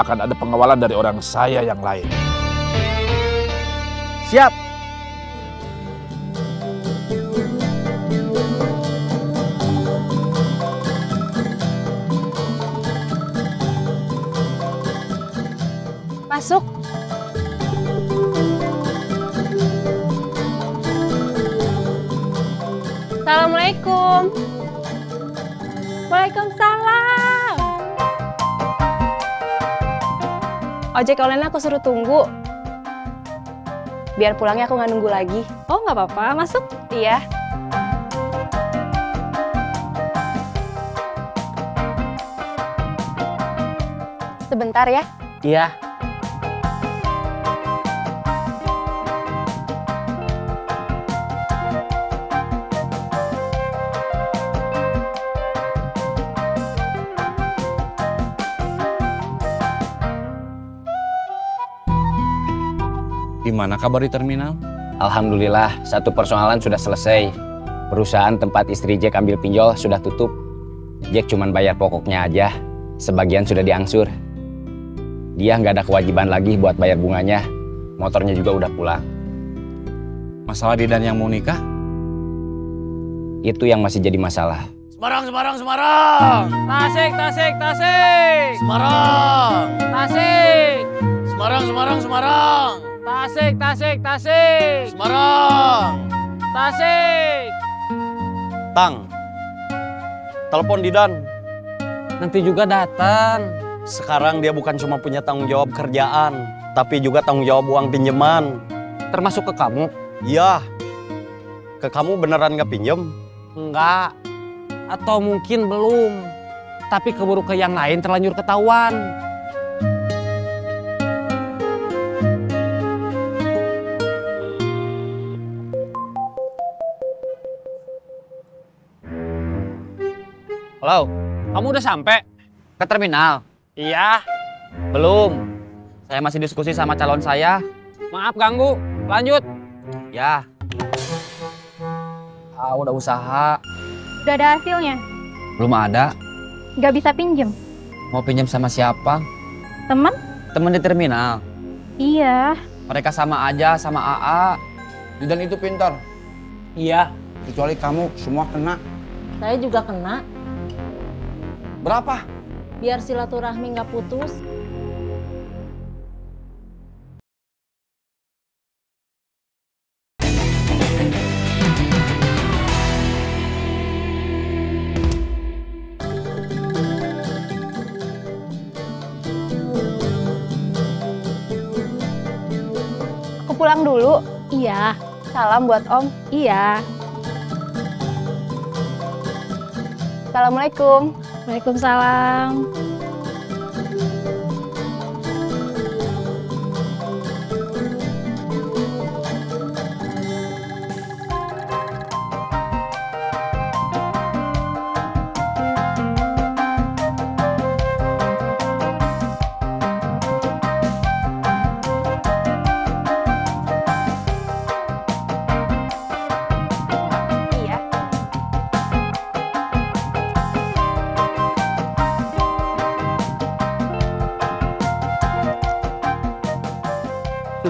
akan ada pengawalan dari orang saya yang lain. Siap. Masuk. Assalamualaikum. Waalaikumsalam. Ojek online aku suruh tunggu. Biar pulangnya aku nggak nunggu lagi. Oh, nggak apa-apa. Masuk. Iya. Sebentar ya. Iya. Gimana kabar di terminal? Alhamdulillah, satu persoalan sudah selesai. Perusahaan tempat istri Jack ambil pinjol sudah tutup. Jack cuma bayar pokoknya aja. Sebagian sudah diangsur. Dia nggak ada kewajiban lagi buat bayar bunganya. Motornya juga udah pulang. Masalah Didan yang mau nikah? Itu yang masih jadi masalah. Semarang, Semarang, Semarang. Tasik, Tasik, Tasik. Semarang. Tasik. Semarang, Semarang, Semarang. Tasik, Tasik, Tasik. Semarang. Tasik. Tang, telepon Didan. Nanti juga datang. Sekarang dia bukan cuma punya tanggung jawab kerjaan, tapi juga tanggung jawab uang pinjaman. Termasuk ke kamu? Iya. Ke kamu beneran nggak pinjem? Enggak. Atau mungkin belum. Tapi keburu ke yang lain terlanjur ketahuan. Halo, kamu udah sampai ke terminal? Iya. Belum. Saya masih diskusi sama calon saya. Maaf ganggu. Lanjut. Ya. Udah usaha. Udah ada hasilnya? Belum ada. Nggak bisa pinjem? Mau pinjam sama siapa? Temen? Temen di terminal. Iya. Mereka sama aja sama AA. Didan itu pintar. Iya. Kecuali kamu, semua kena. Saya juga kena. Berapa? Biar silaturahmi nggak putus. Aku pulang dulu. Iya. Salam buat Om. Iya. Assalamualaikum. Waalaikumsalam.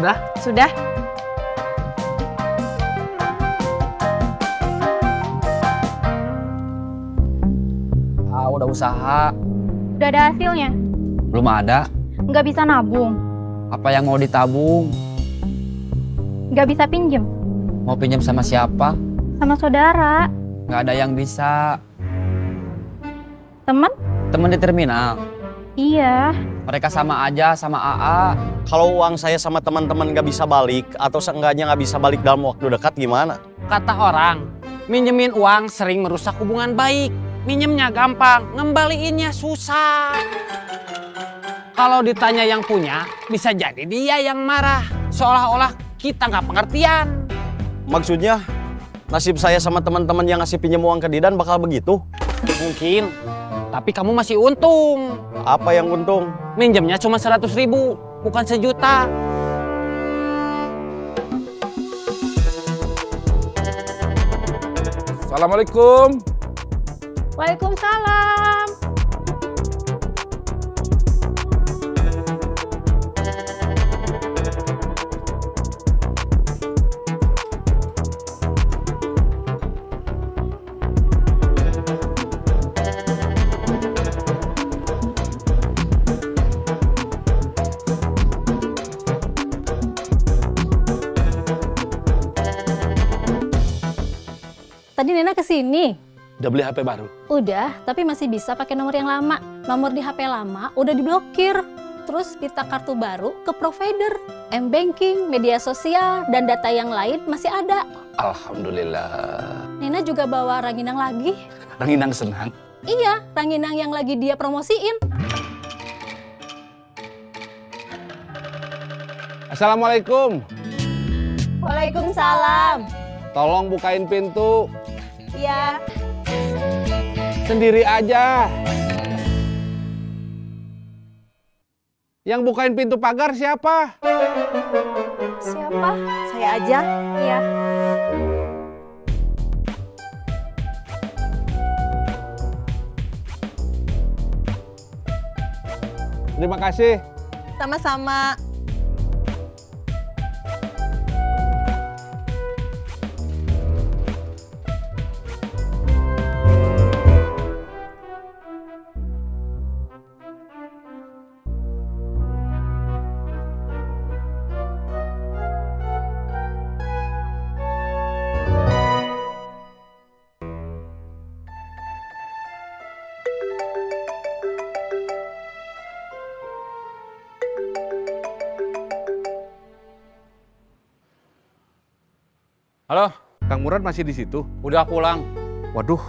Sudah? Sudah. Udah usaha. Udah ada hasilnya? Belum ada. Nggak bisa nabung? Apa yang mau ditabung? Nggak bisa pinjem? Mau pinjam sama siapa? Sama saudara? Nggak ada yang bisa. Temen? Temen di terminal. Iya. Mereka sama aja sama AA. Kalau uang saya sama teman-teman nggak bisa balik atau seenggaknya nggak bisa balik dalam waktu dekat gimana? Kata orang, minjemin uang sering merusak hubungan baik. Minjemnya gampang, ngembaliinnya susah. Kalau ditanya yang punya, bisa jadi dia yang marah. Seolah-olah kita nggak pengertian. Maksudnya, nasib saya sama teman-teman yang ngasih pinjam uang ke Didan bakal begitu? Mungkin, tapi kamu masih untung. Apa yang untung? Minjemnya cuma 100.000, bukan 1 juta. Assalamualaikum. Waalaikumsalam. Tadi Nena kesini. Udah beli HP baru? Udah, tapi masih bisa pakai nomor yang lama. Nomor di HP lama udah diblokir. Terus pita kartu baru ke provider. M-banking, media sosial, dan data yang lain masih ada. Alhamdulillah. Nena juga bawa ranginang lagi. Ranginang senang? Iya, ranginang yang lagi dia promosiin. Assalamualaikum. Waalaikumsalam. Tolong bukain pintu. Iya. Sendiri aja. Yang bukain pintu pagar siapa? Siapa? Saya aja. Iya. Terima kasih. Sama-sama. Halo, Kang Murad masih di situ? Udah pulang. Waduh.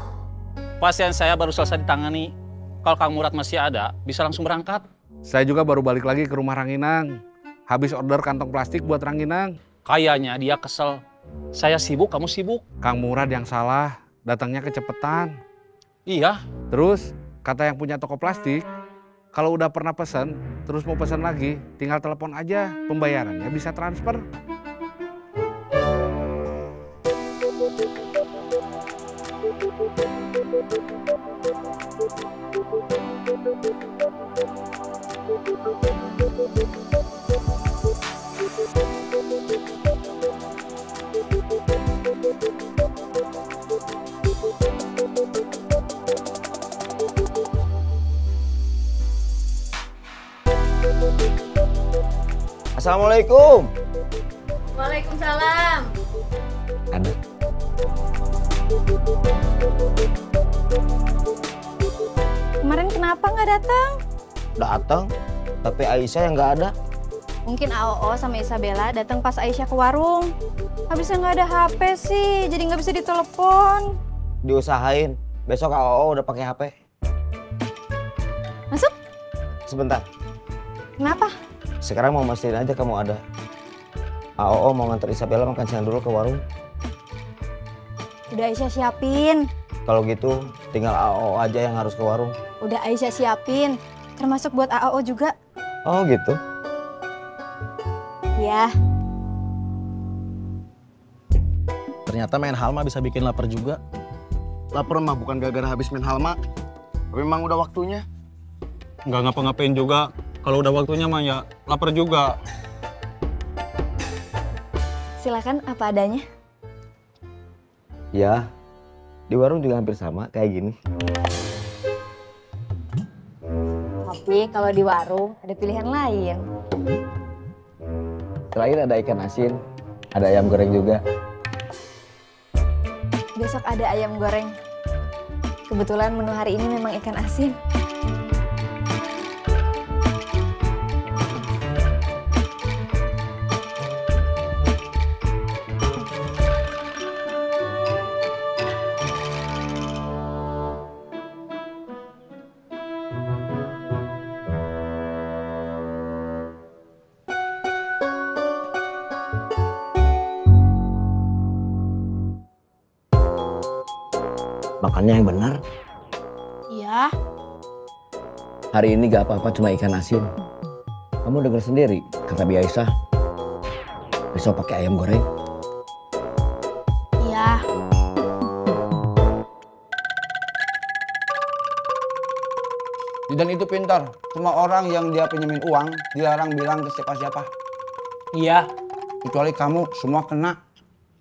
Pasien saya baru selesai ditangani. Kalau Kang Murad masih ada, bisa langsung berangkat. Saya juga baru balik lagi ke rumah Ranginang. Habis order kantong plastik buat Ranginang. Kayaknya dia kesel. Saya sibuk, kamu sibuk. Kang Murad yang salah, datangnya kecepetan. Iya. Terus, kata yang punya toko plastik, kalau udah pernah pesan, terus mau pesan lagi, tinggal telepon aja, pembayarannya bisa transfer. Assalamualaikum. Waalaikumsalam. Ada. Kemarin kenapa nggak datang? Datang, tapi Aisyah yang nggak ada. Mungkin AOO sama Isabella datang pas Aisyah ke warung. Habisnya nggak ada HP sih, jadi nggak bisa ditelepon. Diusahain, besok AOO udah pakai HP. Masuk? Sebentar, Kenapa? sekarang mau mastiin aja kamu ada. AOO mau nganter Isabella makan siang dulu ke warung. Udah Aisyah siapin. Kalau gitu, tinggal AOO aja yang harus ke warung. Udah Aisyah siapin. Termasuk buat AOO juga. Oh gitu? Ya. Ternyata main halma bisa bikin lapar juga. Lapar mah bukan gara-gara habis main halma. Tapi memang udah waktunya. Nggak ngapa-ngapain juga. Kalau udah waktunya mah ya lapar juga. Silakan apa adanya. Ya, di warung juga hampir sama kayak gini. Tapi kalau di warung ada pilihan lain. Terakhir ada ikan asin, ada ayam goreng juga. Besok ada ayam goreng. Kebetulan menu hari ini memang ikan asin. Makannya yang benar. Iya. Hari ini gak apa-apa cuma ikan asin. Kamu dengar sendiri kata Bi Aisyah. Besok pakai ayam goreng. Iya. Dan itu pintar. Semua orang yang dia pinjemin uang dilarang bilang ke siapa-siapa. Iya. Kecuali kamu, semua kena.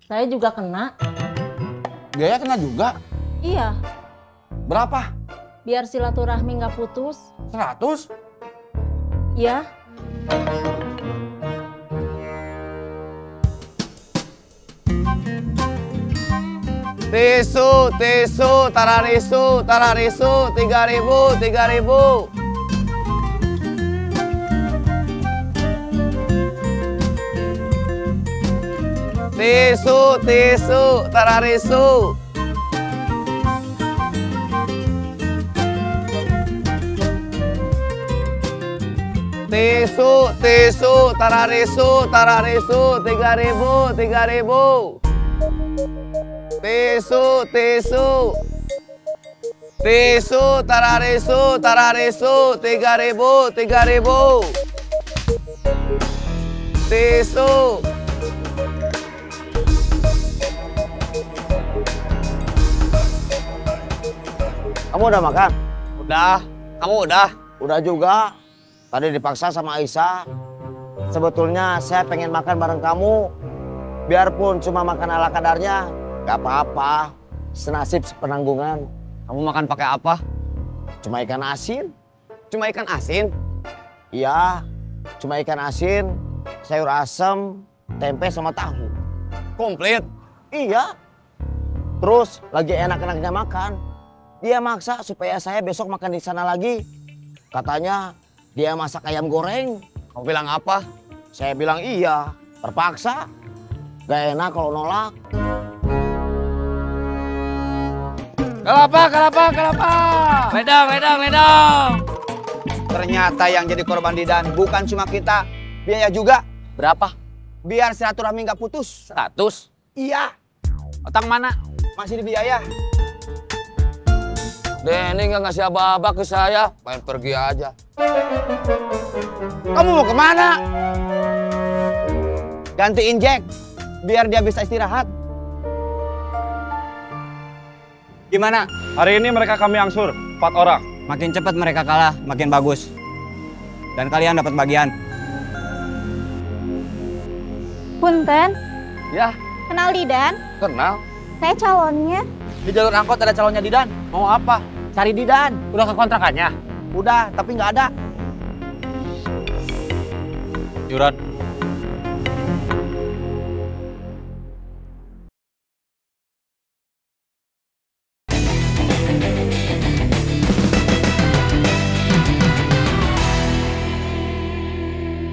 Saya juga kena. Biaya kena juga. Iya. Berapa? Biar silaturahmi nggak putus. 100? Iya. Tisu, tisu, tararisu, tararisu, 3.000, 3.000. Tisu, tisu, tararisu. Tisu, tisu, tararisu, tararisu, 3.000, 3.000. Tisu, tisu. Tisu, tararisu, tararisu, 3.000, 3.000. Tisu. Kamu udah makan? Udah. Kamu udah? Udah juga. Tadi dipaksa sama Aisyah. Sebetulnya saya pengen makan bareng kamu. Biarpun cuma makan ala kadarnya, gak apa-apa. Senasib sepenanggungan. Kamu makan pakai apa? Cuma ikan asin. Cuma ikan asin? Iya, cuma ikan asin, sayur asem, tempe sama tahu. Komplit? Iya. Terus lagi enak-enaknya makan. Dia maksa supaya saya besok makan di sana lagi. Katanya dia masak ayam goreng. Kamu bilang apa? Saya bilang iya. Terpaksa. Gak enak kalau nolak. Kelapa, kelapa, kelapa. Ledang, ledang, ledang. Ternyata yang jadi korban Didan bukan cuma kita. Biaya juga. Berapa? Biar silaturahmi nggak putus. 100? Iya. Otang mana? Masih di biaya. Denny nggak ngasih apa-apa ke saya, pengen pergi aja. Kamu mau kemana? Gantiin Jack, biar dia bisa istirahat. Gimana? Hari ini mereka kami angsur, 4 orang. Makin cepat mereka kalah, makin bagus. Dan kalian dapat bagian. Punten, Ya, kenal Didan? kenal. Saya calonnya. Di jalur angkot ada calonnya Didan. Mau apa? Cari Didan. Udah ke kontrakannya? Udah, tapi nggak ada. Yuran.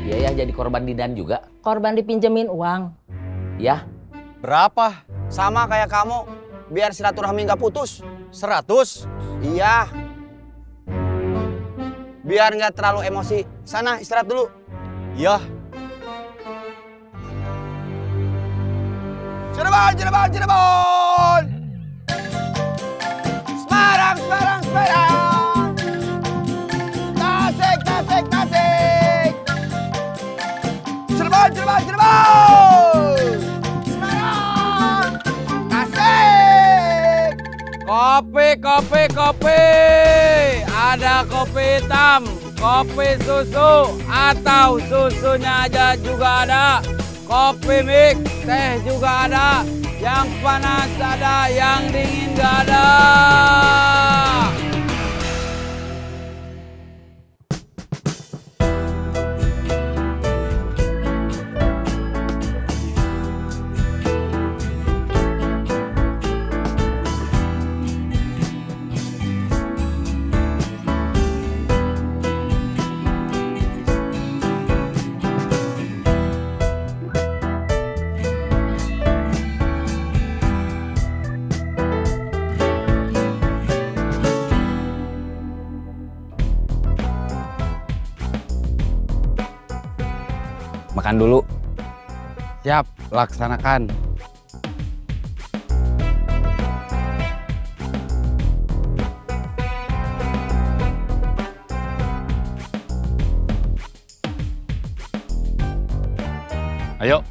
Dia ya jadi korban Didan juga. Korban dipinjemin uang. Ya. Berapa? Sama kayak kamu. Biar silaturahmi nggak putus. 100? Iya. Biar nggak terlalu emosi. Sana istirahat dulu. Iya. Cirebon, Cirebon, Cirebon! Semarang, Semarang, Semarang! Tasik, Tasik, Tasik! Cirebon, Cirebon, Cirebon! Semarang! Tasik! Kopi, kopi, kopi. Ada kopi hitam, kopi susu, atau susunya aja juga ada. Kopi mix, teh juga ada. Yang panas ada, yang dingin gak ada. Makan dulu. Siap, laksanakan. Ayo.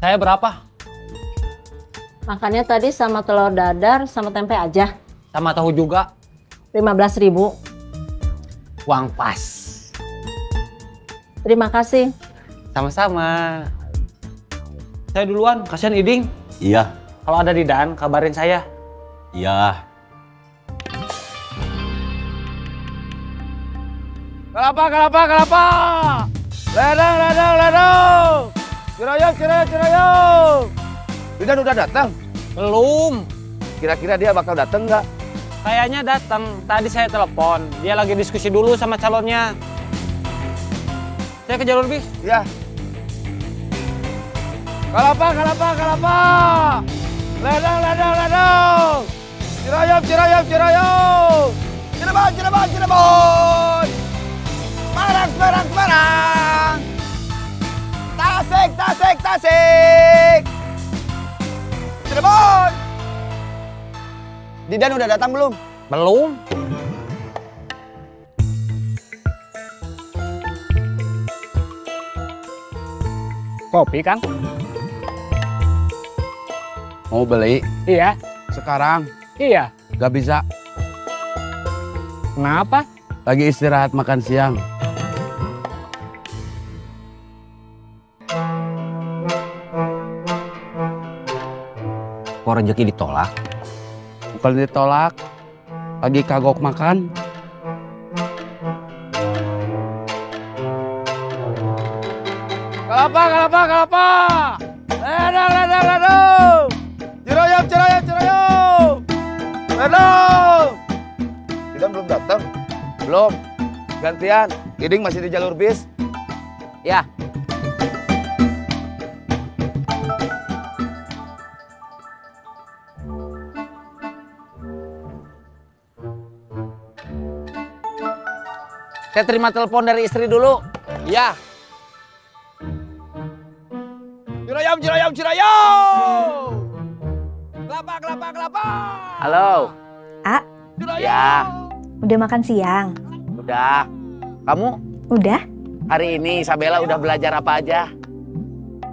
Saya berapa? Makannya tadi sama telur dadar sama tempe aja. Sama tahu juga. 15.000. Uang pas. Terima kasih. Sama-sama. Saya duluan, kasihan Iding. Iya. Kalau ada Didan, kabarin saya. Iya. Kelapa, kelapa, kelapa. Ledang, ledang, ledang. Ciroyom, ciroyom, ciroyom. Lidan udah datang? Belum. Kira-kira dia bakal datang nggak? Kayaknya datang. Tadi saya telepon. Dia lagi diskusi dulu sama calonnya. Saya ke jalur bis. Ya. Kelapa, kelapa, kelapa. Ledang, ledang, ledang. Ciroyom, ciroyom, ciroyom. Cirebon, Cirebon, Cirebon. Semarang, Semarang, Semarang. Tasik, Tasik, Tasik. Cirebon. Didan udah datang belum? Belum. Kopi, Kang? Mau beli? Iya. Sekarang? Iya. Gak bisa. Kenapa? Lagi istirahat makan siang. Kok rezeki ditolak? Bukan ditolak. Lagi kagok makan. Kelapa, kelapa, kelapa. Ledang, ledang, ledang. Ciroyom, ciroyom, ciroyom. Ledang. Didan belum datang? Belum. Gantian. Iding masih di jalur bis? Ya. Saya terima telepon dari istri dulu. Ya. Ciroyom, ciroyom, ciroyom. Kelapa, kelapa, kelapa. Halo. A, Ya, udah makan siang? udah. Kamu? Udah? Hari ini Isabella udah belajar apa aja?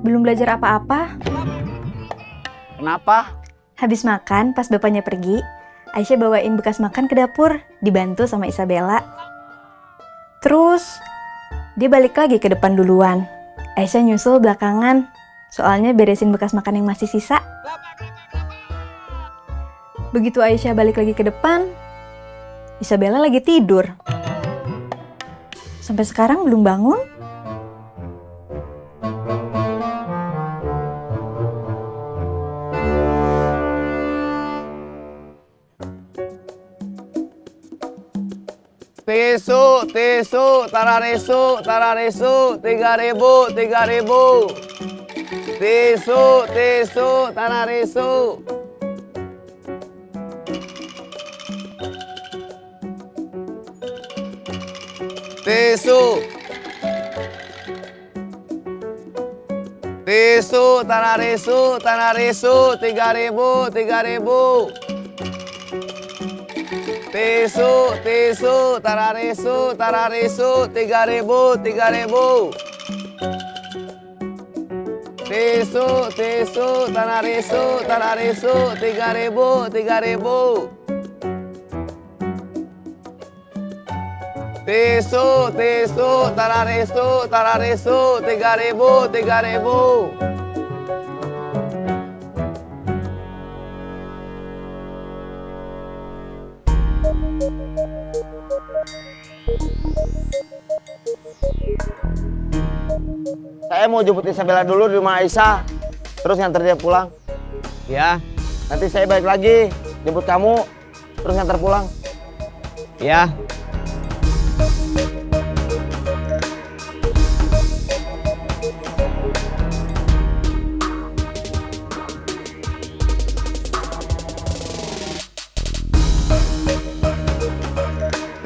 Belum belajar apa-apa? Kenapa? Habis makan, pas bapaknya pergi, Aisyah bawain bekas makan ke dapur, dibantu sama Isabella. Terus, dia balik lagi ke depan duluan. Aisyah nyusul belakangan, soalnya beresin bekas makan yang masih sisa. Begitu Aisyah balik lagi ke depan, Isabella lagi tidur. Sampai sekarang belum bangun. Tisu, tisu, tararisu, tararisu, 3.000, 3.000. Tisu, tisu, tararisu. Tisu. Tisu, tararisu, tararisu, 3.000, 3.000. Tisu, tisu, tararisu, tararisu, 3.000, 3.000. Tisu, tisu, tararisu, tararisu, 3.000, 3.000. Tisu, tisu, tararisu, tararisu, 3.000, 3.000. Saya mau jemput Isabella dulu di rumah Aisyah, terus nganter dia pulang. Ya, nanti saya balik lagi, jemput kamu, terus nganter pulang. Ya.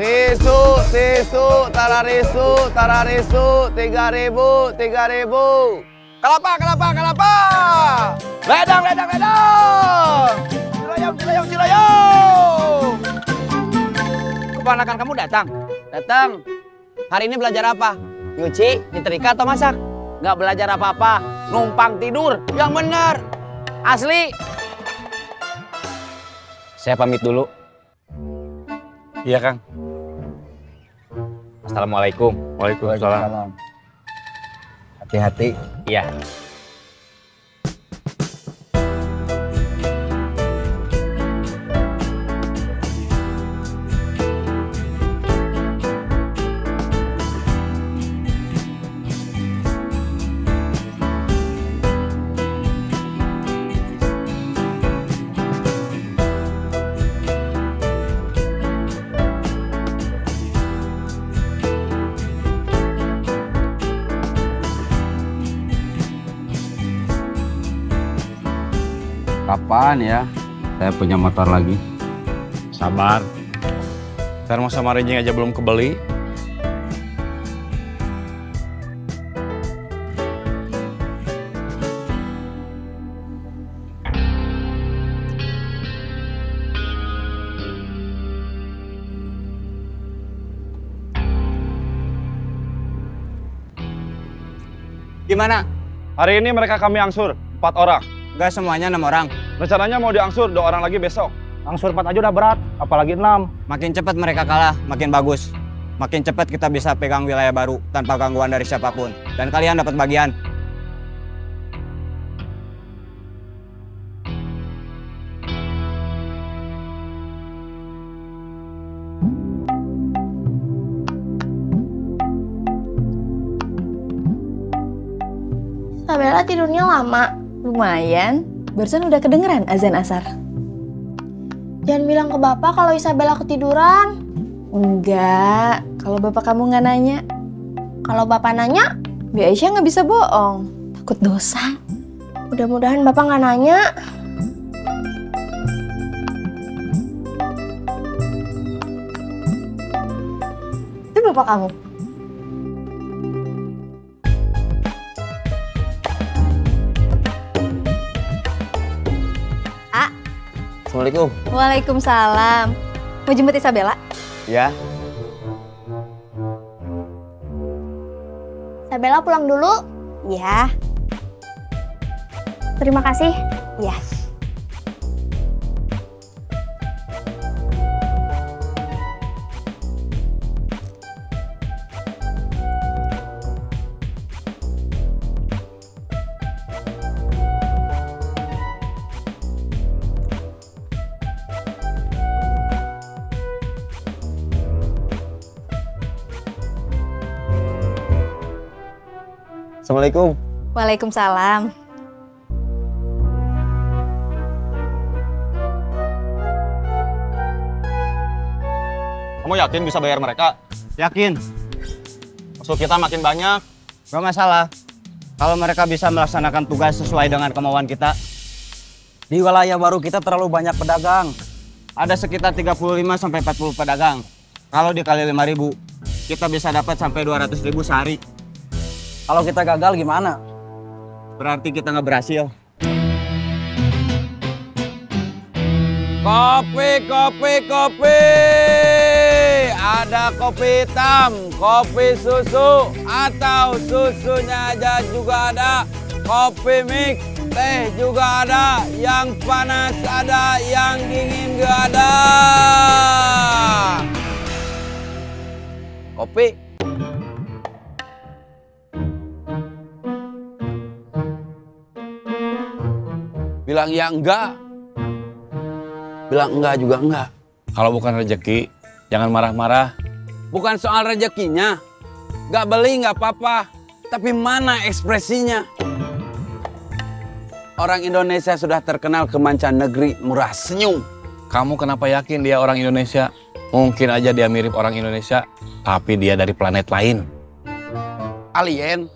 Tisu, tisu, tararisu, tararisu, 3.000, 3.000. Kelapa, kelapa, kelapa. Ledang, ledang, ledang. Ciroyom, ciroyom, ciroyom. Keponakan kamu datang? Datang. Hari ini belajar apa? Nyuci, nyetrika atau masak? Nggak belajar apa-apa, numpang tidur. Yang benar. Asli. Saya pamit dulu. Iya, Kang. Assalamualaikum. Waalaikumsalam. Hati-hati. Iya. Kapan ya saya punya motor lagi? Sabar. Termos sama rinjing aja belum kebeli. Gimana? Hari ini mereka kami angsur 4 orang. Gak semuanya 6 orang. Rencananya mau diangsur 2 orang lagi besok. Angsur 4 aja udah berat, apalagi 6. Makin cepat mereka kalah, makin bagus. Makin cepat kita bisa pegang wilayah baru tanpa gangguan dari siapapun. Dan kalian dapat bagian. Isabella tidurnya lama. Lumayan, barusan udah kedengeran azan asar. Jangan bilang ke bapak kalau Isabella ketiduran. Enggak, kalau bapak kamu nggak nanya. Kalau bapak nanya, Bi Aisyah nggak bisa bohong. Takut dosa. Mudah-mudahan bapak nggak nanya. Itu bapak kamu. Assalamualaikum. Waalaikumsalam. Mau jemput Isabella? Ya. Isabella pulang dulu. Ya. Terima kasih. Ya. Assalamualaikum. Waalaikumsalam. Kamu yakin bisa bayar mereka? Yakin. Musuh kita makin banyak. Gak masalah. Kalau mereka bisa melaksanakan tugas sesuai dengan kemauan kita. Di wilayah baru kita terlalu banyak pedagang. Ada sekitar 35-40 pedagang. Kalau dikali 5.000, kita bisa dapat sampai 200.000 sehari. Kalau kita gagal gimana? Berarti kita nggak berhasil. Kopi, kopi, kopi. Ada kopi hitam, kopi susu, atau susunya aja juga ada. Kopi mix, teh juga ada. Yang panas ada, yang dingin juga ada. Kopi. Bilang ya enggak. Bilang enggak juga enggak. Kalau bukan rezeki, jangan marah-marah. Bukan soal rezekinya. Nggak beli nggak apa-apa. Tapi mana ekspresinya? Orang Indonesia sudah terkenal ke mancanegeri murah senyum. Kamu kenapa yakin dia orang Indonesia? Mungkin aja dia mirip orang Indonesia, tapi dia dari planet lain. Alien.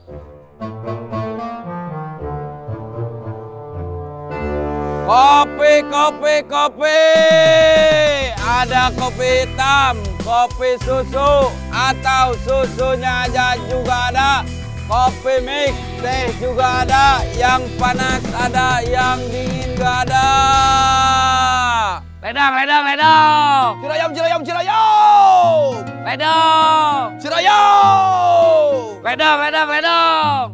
Kopi, kopi, kopi. Ada kopi hitam, kopi susu, atau susunya aja juga ada. Kopi mix, teh juga ada. Yang panas ada, yang dingin gak ada. Ledang, ledang, ledang. Cirayam, cirayam, cirayam. Ledang. Cirayam. Ledang, ledang, ledang.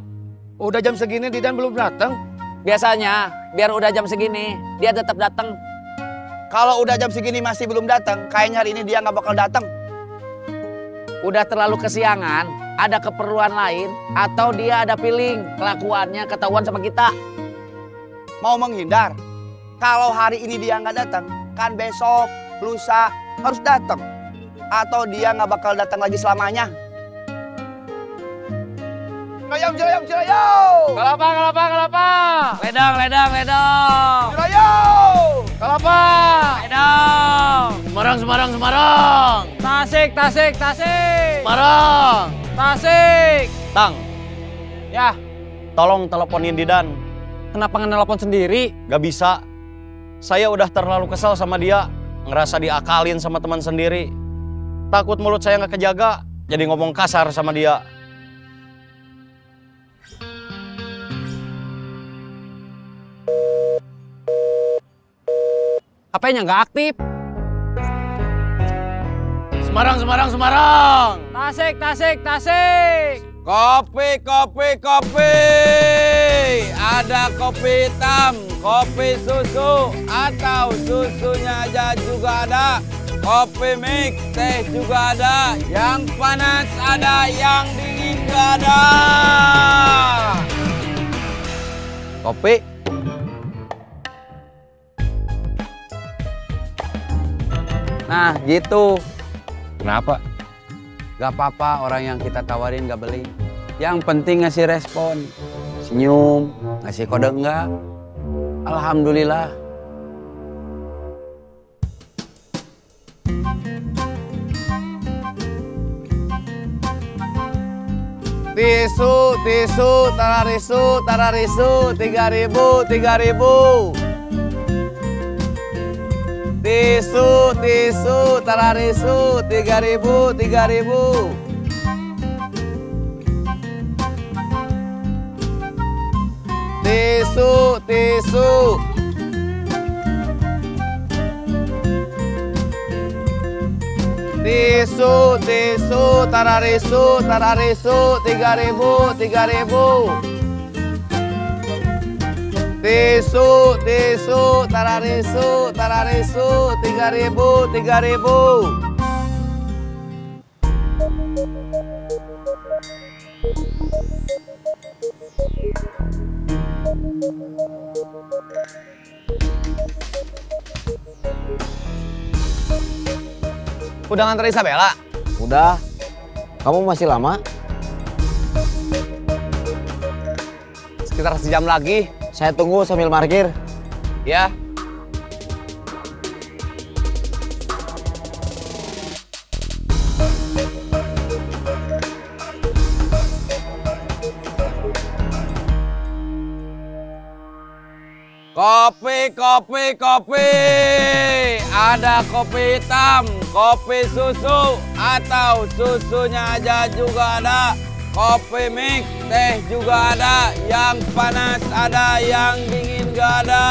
Udah jam segini Didan belum datang? Biasanya, biar udah jam segini, dia tetap datang. Kalau udah jam segini masih belum datang, kayaknya hari ini dia nggak bakal datang. Udah terlalu kesiangan, ada keperluan lain, atau dia ada feeling kelakuannya ketahuan sama kita. Mau menghindar? Kalau hari ini dia nggak datang, kan besok, lusa harus datang. Atau dia nggak bakal datang lagi selamanya. Cirayam, cirayam, cirayam. Kelapa, kelapa, kelapa. Ledang, ledang, ledang. Cirayam. Kelapa. Ledang. Semarang, Semarang, Semarang. Tasik, Tasik, Tasik. Semarang. Tasik. Tang. Ya. Tolong teleponin Didan. Kenapa nggak nelpon sendiri? Gak bisa. Saya udah terlalu kesal sama dia, ngerasa diakalin sama teman sendiri. Takut mulut saya nggak kejaga, jadi ngomong kasar sama dia. HP-nya nggak aktif. Semarang. Tasik, tasik, tasik. Kopi. Ada kopi hitam, kopi susu, atau susunya aja juga ada. Kopi mix, teh juga ada. Yang panas ada, yang dingin juga ada. Kopi. Nah, gitu. Kenapa? Gak apa-apa orang yang kita tawarin gak beli. Yang penting ngasih respon. Senyum, ngasih kode enggak. Alhamdulillah. Tisu, tararisu, 3.000. Tisu, tararisu, 3.000. Tisu. Tisu, tararisu, 3.000. Tisu, tararisu, 3.000. Udah nganter Isabella? Udah. Kamu masih lama? Sekitar sejam lagi. Saya tunggu sambil parkir. Ya. Kopi. Ada kopi hitam, kopi susu, atau susunya aja juga ada. Kopi mix, teh juga ada. Yang panas ada, yang dingin gak ada.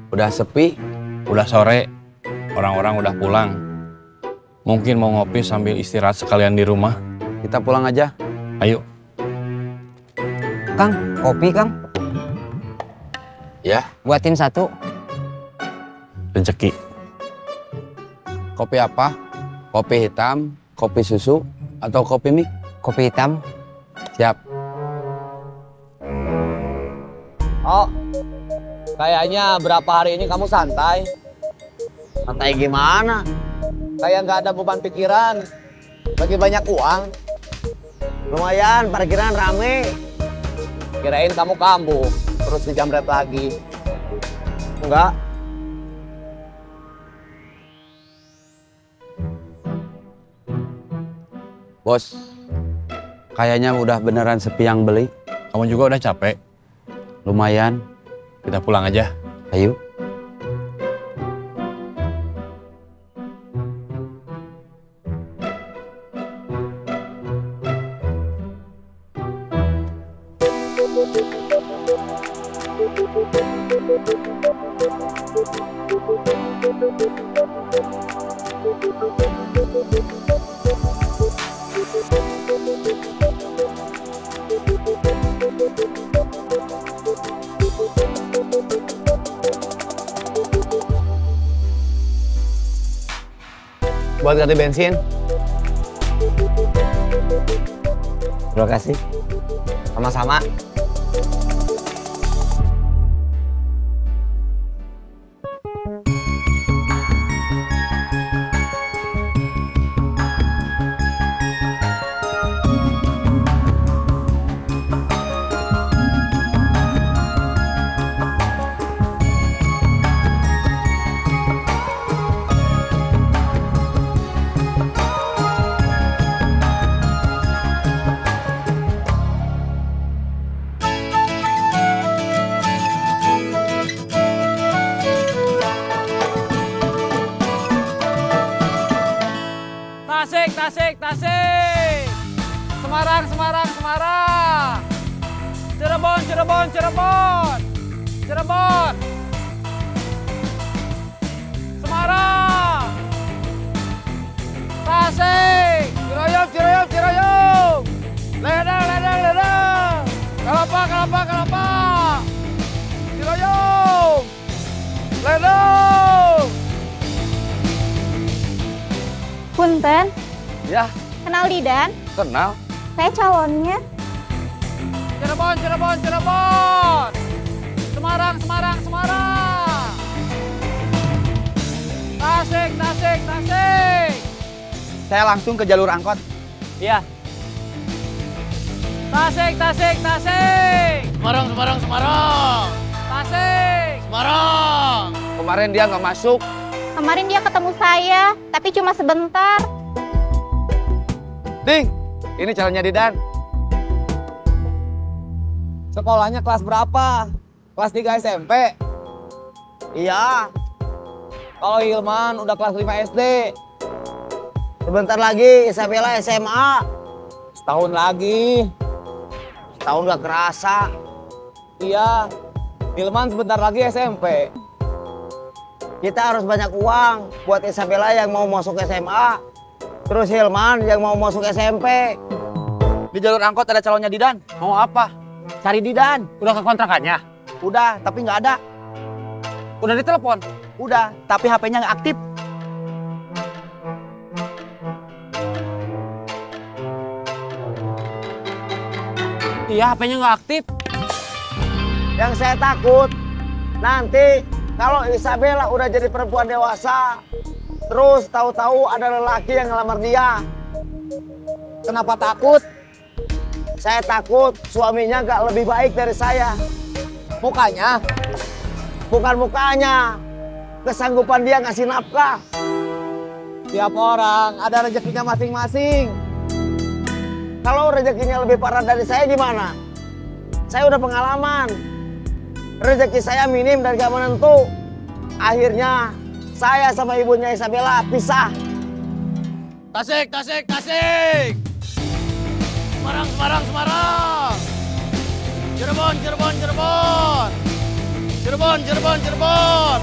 Udah sepi, udah sore, orang-orang udah pulang. Mungkin mau ngopi sambil istirahat sekalian di rumah. Kita pulang aja. Ayo. Kang, kopi Kang. Ya. Buatin satu. Rezeki. Kopi apa? Kopi hitam, kopi susu, atau kopi mix? Kopi hitam. Siap. Oh, kayaknya berapa hari ini kamu santai. Santai gimana? Kayak nggak ada beban pikiran. Lagi banyak uang. Lumayan, parkiran rame. Kirain kamu kambuh, terus dijamret lagi. Enggak. Bos, kayaknya udah beneran sepi yang beli. Kamu juga udah capek? Lumayan. Kita pulang aja. Ayo. Buat ganti bensin. Terima kasih. Sama-sama. Tasik, Tasik. Semarang, Semarang, Semarang. Cirebon, Cirebon, Cirebon. Cirebon. Semarang. Tasik. Ciroyom, Ciroyom, Ciroyom. Ledang, Ledang, Ledang. Kelapa, Kelapa, Kelapa. Ciroyom. Ledang. Punten, Ya, kenal Didan? kenal. Saya calonnya. Cirebon, Cirebon, Cirebon. Semarang, Semarang, Semarang. Tasik, Tasik, Tasik. Saya langsung ke jalur angkot. Iya. Tasik, Tasik, Tasik. Semarang, Semarang, Semarang. Tasik. Semarang. Kemarin dia nggak masuk. Kemarin dia ketemu saya, tapi cuma sebentar. Ding, ini calonnya Didan. Sekolahnya kelas berapa? Kelas 3 SMP? Iya. Kalau Hilman udah kelas 5 SD. Sebentar lagi Isabella SMA. Setahun lagi. Setahun gak kerasa. Iya. Hilman sebentar lagi SMP. Kita harus banyak uang buat Isabella yang mau masuk SMA. Terus Hilman yang mau masuk SMP. Di jalur angkot ada calonnya Didan. Mau apa? Cari Didan. Udah ke kontrakannya? Udah, tapi nggak ada. Udah ditelepon? Udah, tapi HP-nya nggak aktif. Iya, HP-nya nggak aktif. Yang saya takut nanti kalau Isabella udah jadi perempuan dewasa, terus tahu-tahu ada lelaki yang ngelamar dia. Kenapa takut? Saya takut suaminya gak lebih baik dari saya. Mukanya? Bukan mukanya. Kesanggupan dia ngasih nafkah. Tiap orang ada rezekinya masing-masing. Kalau rezekinya lebih parah dari saya gimana? Saya udah pengalaman. Rezeki saya minim dan gak menentu. Akhirnya saya sama ibunya Isabella pisah. Tasik, Tasik, Tasik. Semarang, Semarang, Semarang. Cirebon, Cirebon, Cirebon. Cirebon, Cirebon, Cirebon.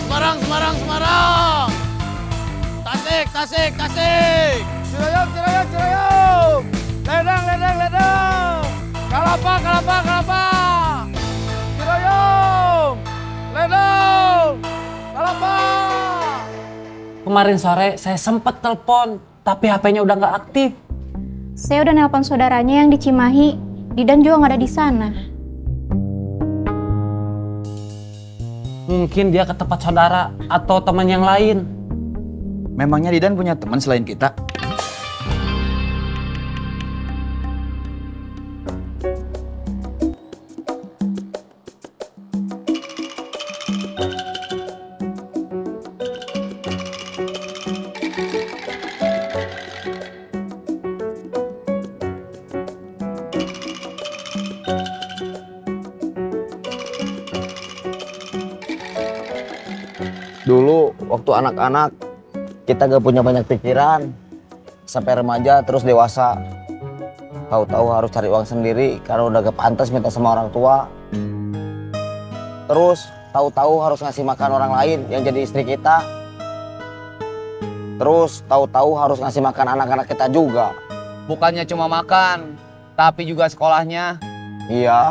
Semarang, Semarang, Semarang. Tasik, Tasik, Tasik. Ciroyom, Ciroyom, Ciroyom. Ledang, Ledang, Ledang. Kelapa, Kelapa, Kelapa. Ciroyom. Ledang. Kelapa. Kemarin sore saya sempat telepon, tapi HP-nya udah nggak aktif. Saya udah nelpon saudaranya yang di Cimahi. Didan juga nggak ada di sana. Mungkin dia ke tempat saudara atau teman yang lain. Memangnya Didan punya teman selain kita? Dulu waktu anak-anak kita gak punya banyak pikiran. Sampai remaja terus dewasa. Tahu-tahu harus cari uang sendiri karena udah gak pantas minta sama orang tua. Terus tahu-tahu harus ngasih makan orang lain yang jadi istri kita. Terus tahu-tahu harus ngasih makan anak-anak kita juga. Bukannya cuma makan, tapi juga sekolahnya. Iya.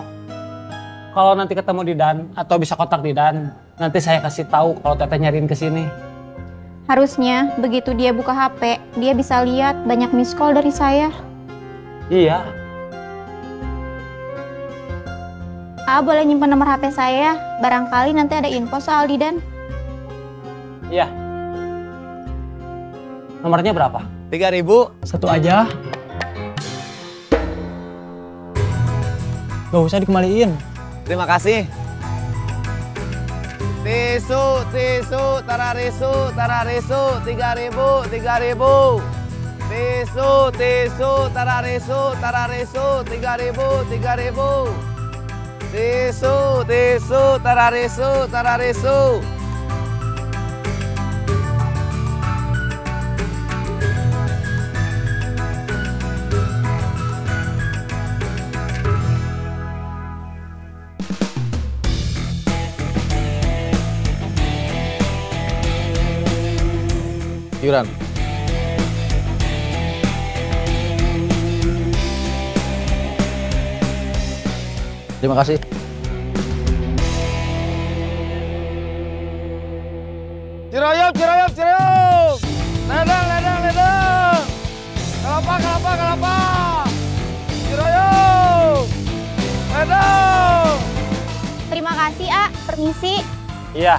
Kalau nanti ketemu Didan atau bisa kontak Didan, nanti saya kasih tahu kalau Teteh nyariin ke sini. Harusnya begitu dia buka HP, dia bisa lihat banyak miss call dari saya. Iya. Boleh nyimpan nomor HP saya, barangkali nanti ada info soal Didan. Iya. Nomornya berapa? 3.000. Satu aja. Gak usah dikembaliin. Terima kasih. Tisu, tisu, tararisu, tararisu, 3.000, 3.000. Tisu, tisu, tararisu, tararisu, 3.000, 3.000. Tisu, tisu, tararisu, tararisu. Yuran. Terima kasih. Ciroyom, Ciroyom, Ciroyom. Ledang, ledang, ledang. Kelapa, kelapa, kelapa. Ciroyom. Ledang. Terima kasih, A. Permisi. Iya.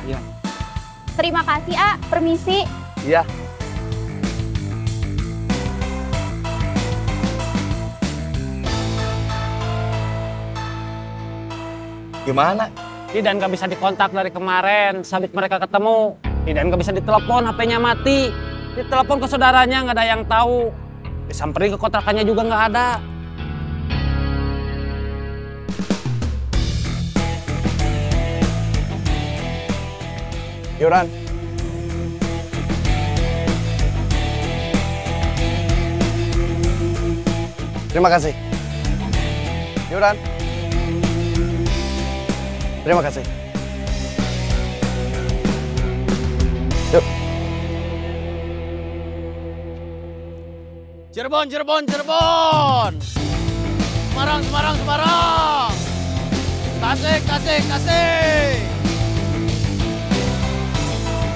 Terima kasih, A. Permisi. Iya. Gimana? Didan gak bisa dikontak dari kemarin, sabit mereka ketemu. Didan gak bisa ditelepon, HP-nya mati. Ditelepon ke saudaranya, gak ada yang tahu. Disamperin ke kontrakannya juga gak ada. Yuran. Terima kasih. Yuran. Terima kasih. Yuk. Cirebon, Cirebon, Cirebon. Semarang, Semarang, Semarang. Tasik, Tasik, Tasik.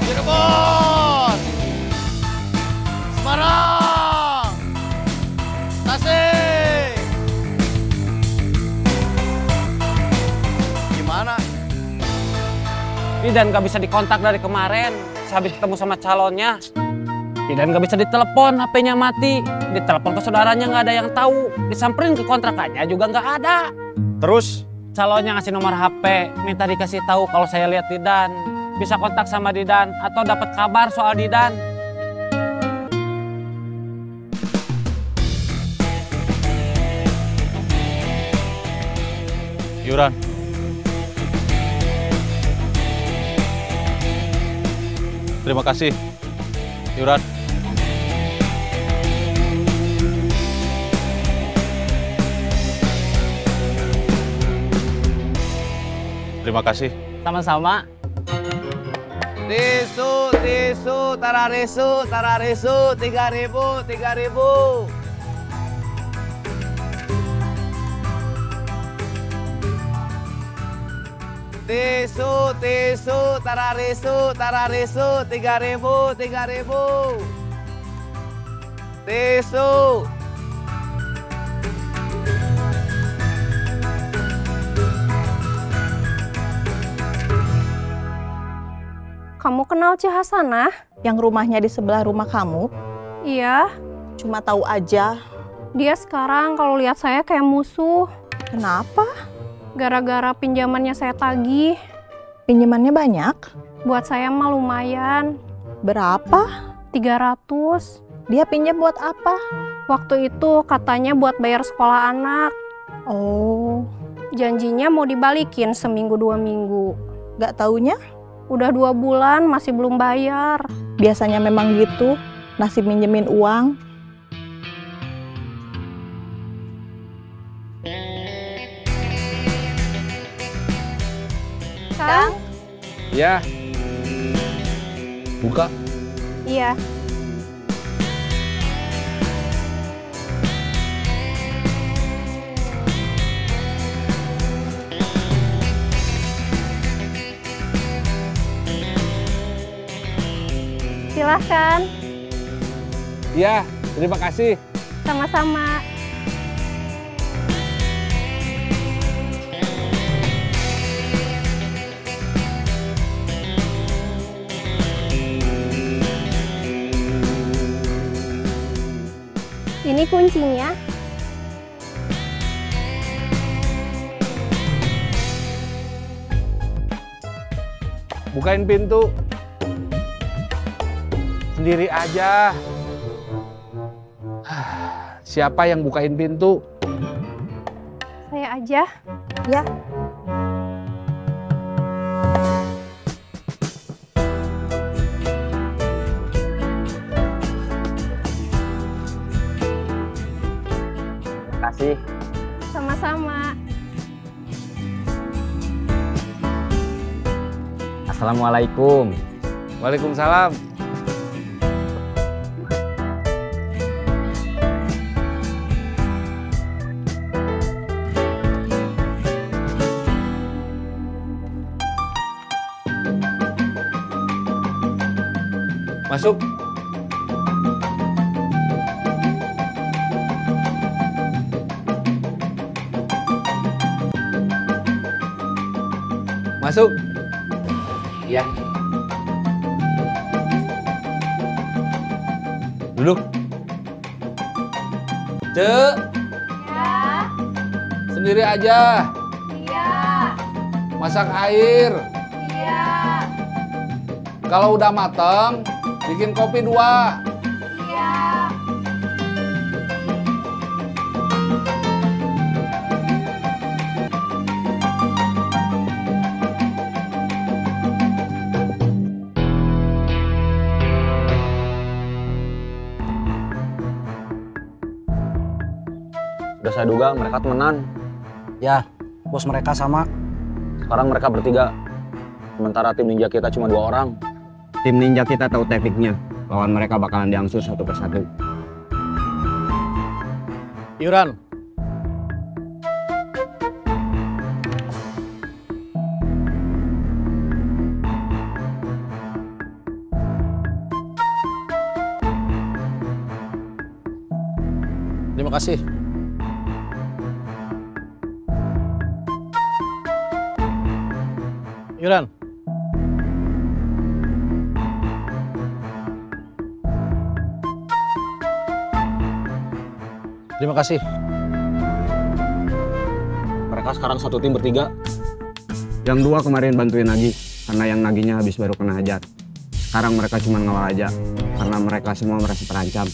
Cirebon. Semarang. Tasik. Gimana? Didan gak bisa dikontak dari kemarin, habis ketemu sama calonnya. Didan gak bisa ditelepon, HP-nya mati. Ditelepon ke saudaranya gak ada yang tahu. Disamperin ke kontrakannya juga gak ada. Terus? Calonnya ngasih nomor HP, minta dikasih tahu kalau saya lihat Didan. Bisa kontak sama Didan atau dapat kabar soal Didan. Yuran. Terima kasih. Yuran. Terima kasih. Sama-sama. Tisu, tisu, tararisu, tararisu, 3.000, 3.000. Tisu, tisu, tararisu, tararisu, 3.000, 3.000. Tisu. Kamu kenal Ci Hasanah? Yang rumahnya di sebelah rumah kamu? Iya. Cuma tahu aja. Dia sekarang kalau lihat saya kayak musuh. Kenapa? Gara-gara pinjamannya saya tagih. Pinjamannya banyak? Buat saya mah lumayan. Berapa? 300. Dia pinjam buat apa? Waktu itu katanya buat bayar sekolah anak. Oh. Janjinya mau dibalikin seminggu 2 minggu. Gak taunya? Udah 2 bulan masih belum bayar. Biasanya memang gitu, nasib minjemin uang. Kang? Ya. Buka. Iya. Silahkan. Ya, terima kasih. Sama-sama. Ini kuncinya. Bukain pintu. Sendiri aja. Siapa yang bukain pintu? Saya aja. Ya. Terima kasih. Sama-sama. Assalamualaikum. Waalaikumsalam. Masuk. Masuk. Iya. Duduk. Cek. Ya. Sendiri aja. Iya. Masak air. Iya. Kalau udah mateng, bikin kopi 2. Iya. Udah saya duga mereka temenan. Ya, bos mereka sama. Sekarang mereka bertiga. Sementara tim ninja kita cuma 2 orang. Tim ninja kita tahu tekniknya. Lawan mereka bakalan diangsur satu persatu. Iuran. Terima kasih. Iuran. Terima kasih. Mereka sekarang satu tim bertiga. Yang 2 kemarin bantuin Nagi, karena yang Naginya habis baru kena hajar. Sekarang mereka cuma ngawal aja, karena mereka semua merasa terancam.